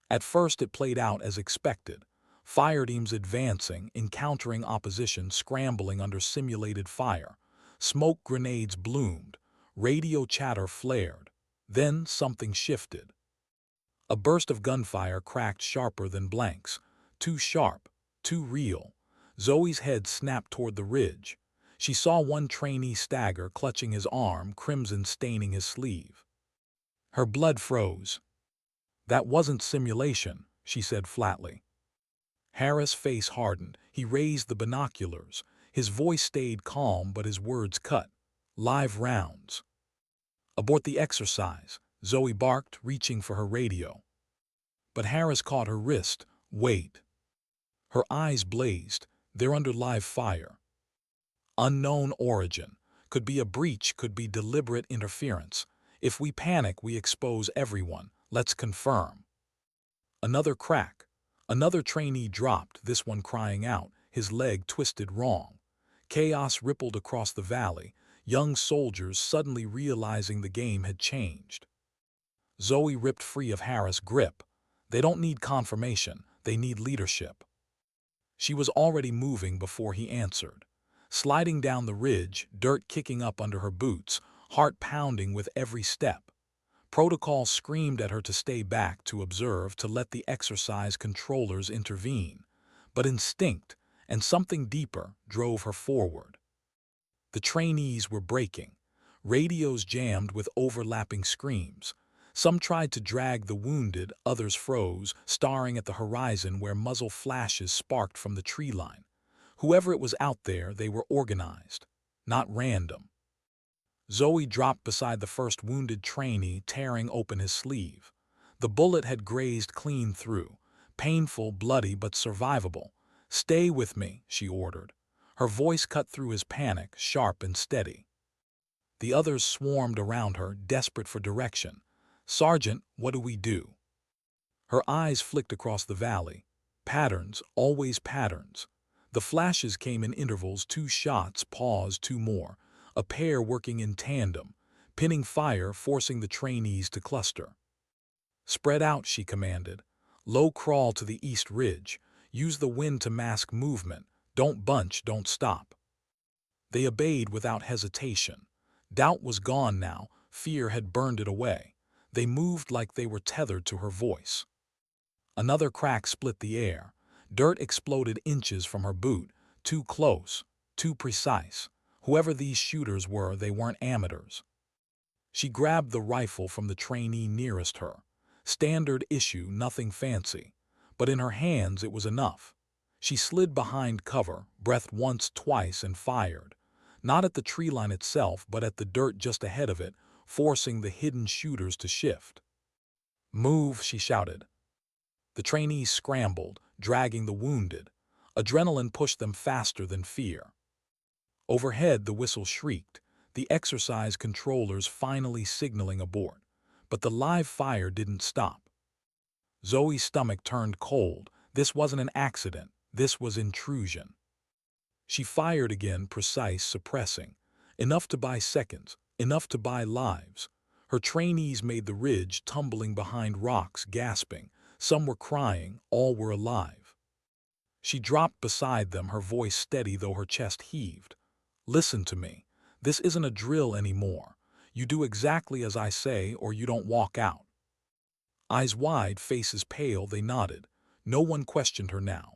At first it played out as expected. Fire teams advancing, encountering opposition, scrambling under simulated fire. Smoke grenades bloomed. Radio chatter flared. Then something shifted. A burst of gunfire cracked sharper than blanks. Too sharp, too real. Zoe's head snapped toward the ridge. She saw one trainee stagger, clutching his arm, crimson staining his sleeve. Her blood froze. That wasn't simulation, she said flatly. Harris' face hardened. He raised the binoculars. His voice stayed calm, but his words cut. Live rounds. Abort the exercise, Zoe barked, reaching for her radio. But Harris caught her wrist. Wait. Her eyes blazed. They're under live fire. Unknown origin. Could be a breach, could be deliberate interference. If we panic, we expose everyone. Let's confirm. Another crack. Another trainee dropped, this one crying out, his leg twisted wrong. Chaos rippled across the valley, young soldiers suddenly realizing the game had changed. Zoe ripped free of Harris' grip. They don't need confirmation, they need leadership. She was already moving before he answered. Sliding down the ridge, dirt kicking up under her boots, heart pounding with every step. Protocol screamed at her to stay back, to observe, to let the exercise controllers intervene. But instinct, and something deeper, drove her forward. The trainees were breaking. Radios jammed with overlapping screams. Some tried to drag the wounded, others froze, staring at the horizon where muzzle flashes sparked from the tree line. Whoever it was out there, they were organized, not random. Zoe dropped beside the first wounded trainee, tearing open his sleeve. The bullet had grazed clean through. Painful, bloody, but survivable. Stay with me, she ordered. Her voice cut through his panic, sharp and steady. The others swarmed around her, desperate for direction. Sergeant, what do we do? Her eyes flicked across the valley. Patterns, always patterns. The flashes came in intervals, 2 shots, pause, 2 more. A pair working in tandem, pinning fire, forcing the trainees to cluster. Spread out, she commanded. Low crawl to the east ridge. Use the wind to mask movement. Don't bunch, don't stop. They obeyed without hesitation. Doubt was gone now. Fear had burned it away. They moved like they were tethered to her voice. Another crack split the air. Dirt exploded inches from her boot. Too close, too precise. Whoever these shooters were, they weren't amateurs. She grabbed the rifle from the trainee nearest her. Standard issue, nothing fancy. But in her hands it was enough. She slid behind cover, breathed once, twice, and fired. Not at the tree line itself, but at the dirt just ahead of it, forcing the hidden shooters to shift. Move, she shouted. The trainees scrambled, dragging the wounded. Adrenaline pushed them faster than fear. Overhead, the whistle shrieked, the exercise controllers finally signaling abort. But the live fire didn't stop. Zoe's stomach turned cold. This wasn't an accident. This was intrusion. She fired again, precise, suppressing. Enough to buy seconds, enough to buy lives. Her trainees made the ridge, tumbling behind rocks, gasping. Some were crying, all were alive. She dropped beside them, her voice steady though her chest heaved. Listen to me. This isn't a drill anymore. You do exactly as I say or you don't walk out. Eyes wide, faces pale, they nodded. No one questioned her now.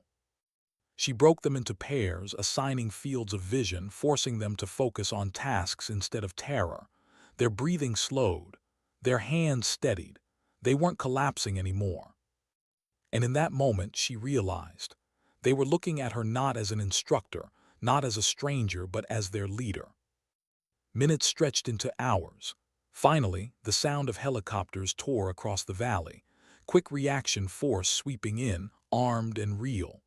She broke them into pairs, assigning fields of vision, forcing them to focus on tasks instead of terror. Their breathing slowed. Their hands steadied. They weren't collapsing anymore. And in that moment, she realized. They were looking at her not as an instructor, not as a stranger, but as their leader. Minutes stretched into hours. Finally, the sound of helicopters tore across the valley. Quick reaction force sweeping in, armed and real.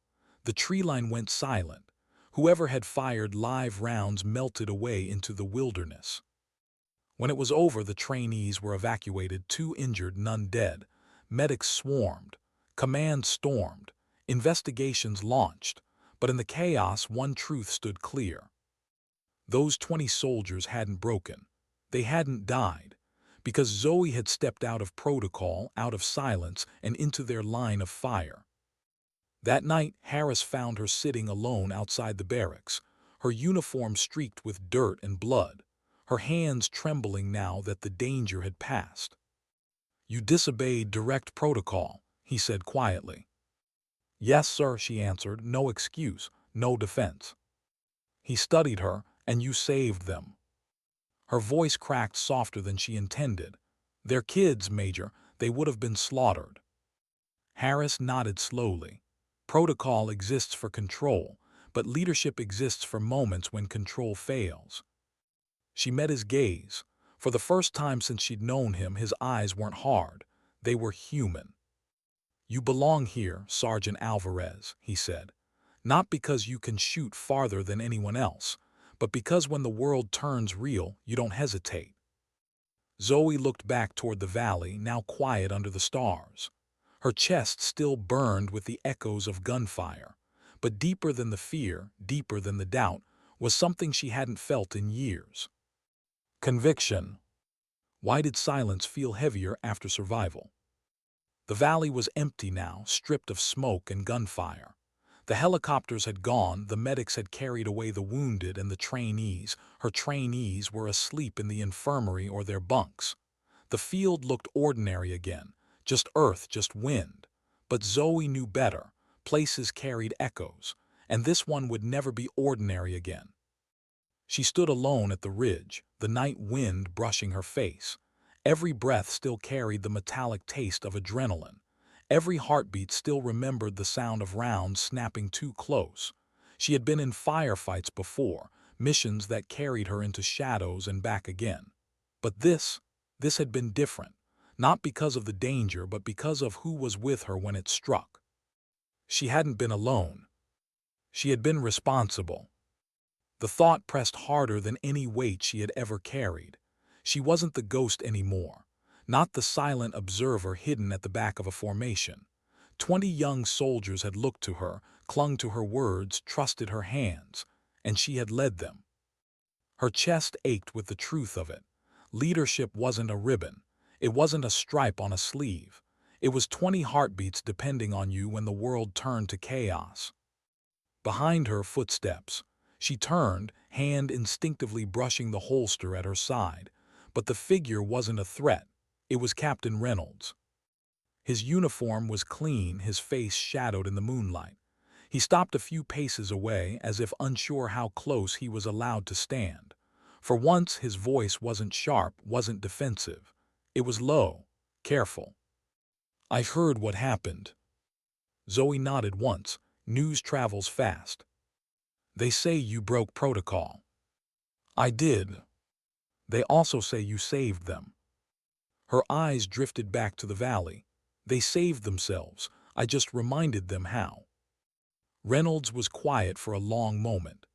The tree line went silent. Whoever had fired live rounds melted away into the wilderness. When it was over, the trainees were evacuated, 2 injured, none dead. Medics swarmed. Command stormed. Investigations launched. But in the chaos, one truth stood clear. Those 20 soldiers hadn't broken. They hadn't died. Because Zoe had stepped out of protocol, out of silence, and into their line of fire. That night, Harris found her sitting alone outside the barracks, her uniform streaked with dirt and blood, her hands trembling now that the danger had passed. "You disobeyed direct protocol," he said quietly. "Yes, sir," she answered, no excuse, no defense. He studied her, "And you saved them." Her voice cracked softer than she intended. "They're kids, Major. They would have been slaughtered." Harris nodded slowly. Protocol exists for control, but leadership exists for moments when control fails. She met his gaze. For the first time since she'd known him, his eyes weren't hard. They were human. "You belong here, Sergeant Alvarez," he said. "Not because you can shoot farther than anyone else, but because when the world turns real, you don't hesitate." Zoe looked back toward the valley, now quiet under the stars. Her chest still burned with the echoes of gunfire. But deeper than the fear, deeper than the doubt, was something she hadn't felt in years. Conviction. Why did silence feel heavier after survival? The valley was empty now, stripped of smoke and gunfire. The helicopters had gone, the medics had carried away the wounded, and the trainees, her trainees, were asleep in the infirmary or their bunks. The field looked ordinary again. Just earth, just wind. But Zoe knew better. Places carried echoes, and this one would never be ordinary again. She stood alone at the ridge, the night wind brushing her face. Every breath still carried the metallic taste of adrenaline. Every heartbeat still remembered the sound of rounds snapping too close. She had been in firefights before, missions that carried her into shadows and back again. But this had been different. Not because of the danger, but because of who was with her when it struck. She hadn't been alone. She had been responsible. The thought pressed harder than any weight she had ever carried. She wasn't the ghost anymore. Not the silent observer hidden at the back of a formation. 20 young soldiers had looked to her, clung to her words, trusted her hands, and she had led them. Her chest ached with the truth of it. Leadership wasn't a ribbon. It wasn't a stripe on a sleeve. It was 20 heartbeats depending on you when the world turned to chaos. Behind her, footsteps. She turned, hand instinctively brushing the holster at her side. But the figure wasn't a threat. It was Captain Reynolds. His uniform was clean, his face shadowed in the moonlight. He stopped a few paces away, as if unsure how close he was allowed to stand. For once, his voice wasn't sharp, wasn't defensive. It was low, careful. "I've heard what happened." Zoe nodded once. "News travels fast." "They say you broke protocol." "I did." "They also say you saved them." Her eyes drifted back to the valley. "They saved themselves. I just reminded them how." Reynolds was quiet for a long moment.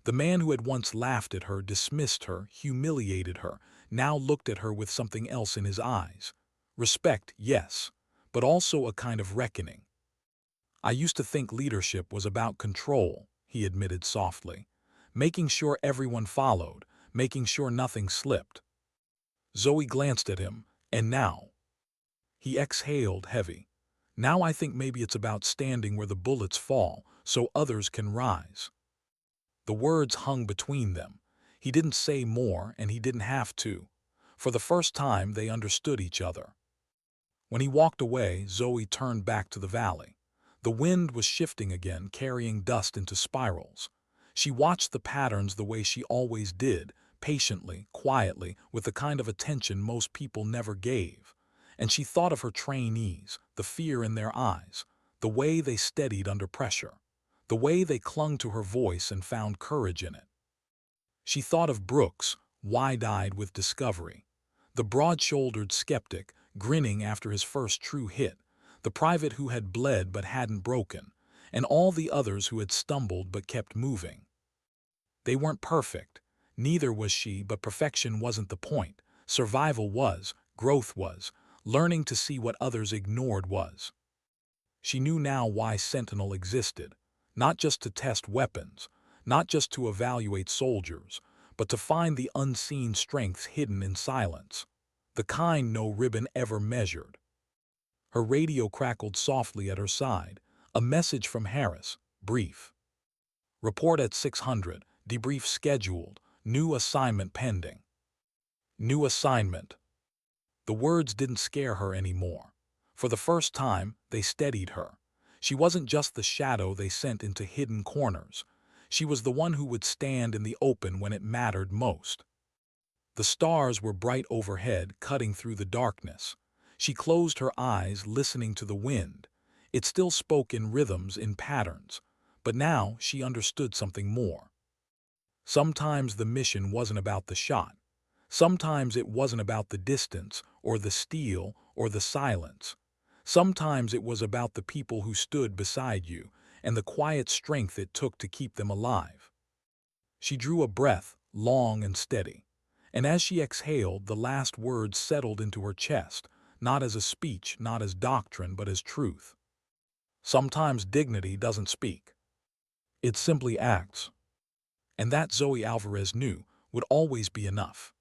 The man who had once laughed at her, dismissed her, humiliated her, now looked at her with something else in his eyes. Respect, yes, but also a kind of reckoning. "I used to think leadership was about control," he admitted softly. "Making sure everyone followed, making sure nothing slipped." Zoe glanced at him. "And now?" He exhaled heavy. "Now I think maybe it's about standing where the bullets fall, so others can rise." The words hung between them. He didn't say more, and he didn't have to. For the first time, they understood each other. When he walked away, Zoe turned back to the valley. The wind was shifting again, carrying dust into spirals. She watched the patterns the way she always did, patiently, quietly, with the kind of attention most people never gave. And she thought of her trainees, the fear in their eyes, the way they steadied under pressure, the way they clung to her voice and found courage in it. She thought of Brooks, wide-eyed with discovery, the broad-shouldered skeptic, grinning after his first true hit, the private who had bled but hadn't broken, and all the others who had stumbled but kept moving. They weren't perfect. Neither was she, but perfection wasn't the point. Survival was, growth was, learning to see what others ignored was. She knew now why Sentinel existed, not just to test weapons, not just to evaluate soldiers, but to find the unseen strengths hidden in silence, the kind no ribbon ever measured. Her radio crackled softly at her side, a message from Harris, brief. Report at 600, debrief scheduled, new assignment pending. New assignment. The words didn't scare her anymore. For the first time, they steadied her. She wasn't just the shadow they sent into hidden corners. She was the one who would stand in the open when it mattered most. The stars were bright overhead, cutting through the darkness. She closed her eyes, listening to the wind. It still spoke in rhythms, in patterns. But now she understood something more. Sometimes the mission wasn't about the shot. Sometimes it wasn't about the distance, or the steel, or the silence. Sometimes it was about the people who stood beside you, and the quiet strength it took to keep them alive. She drew a breath, long and steady. And as she exhaled, the last words settled into her chest, not as a speech, not as doctrine, but as truth. Sometimes dignity doesn't speak. It simply acts. And that, Zoe Alvarez knew, would always be enough.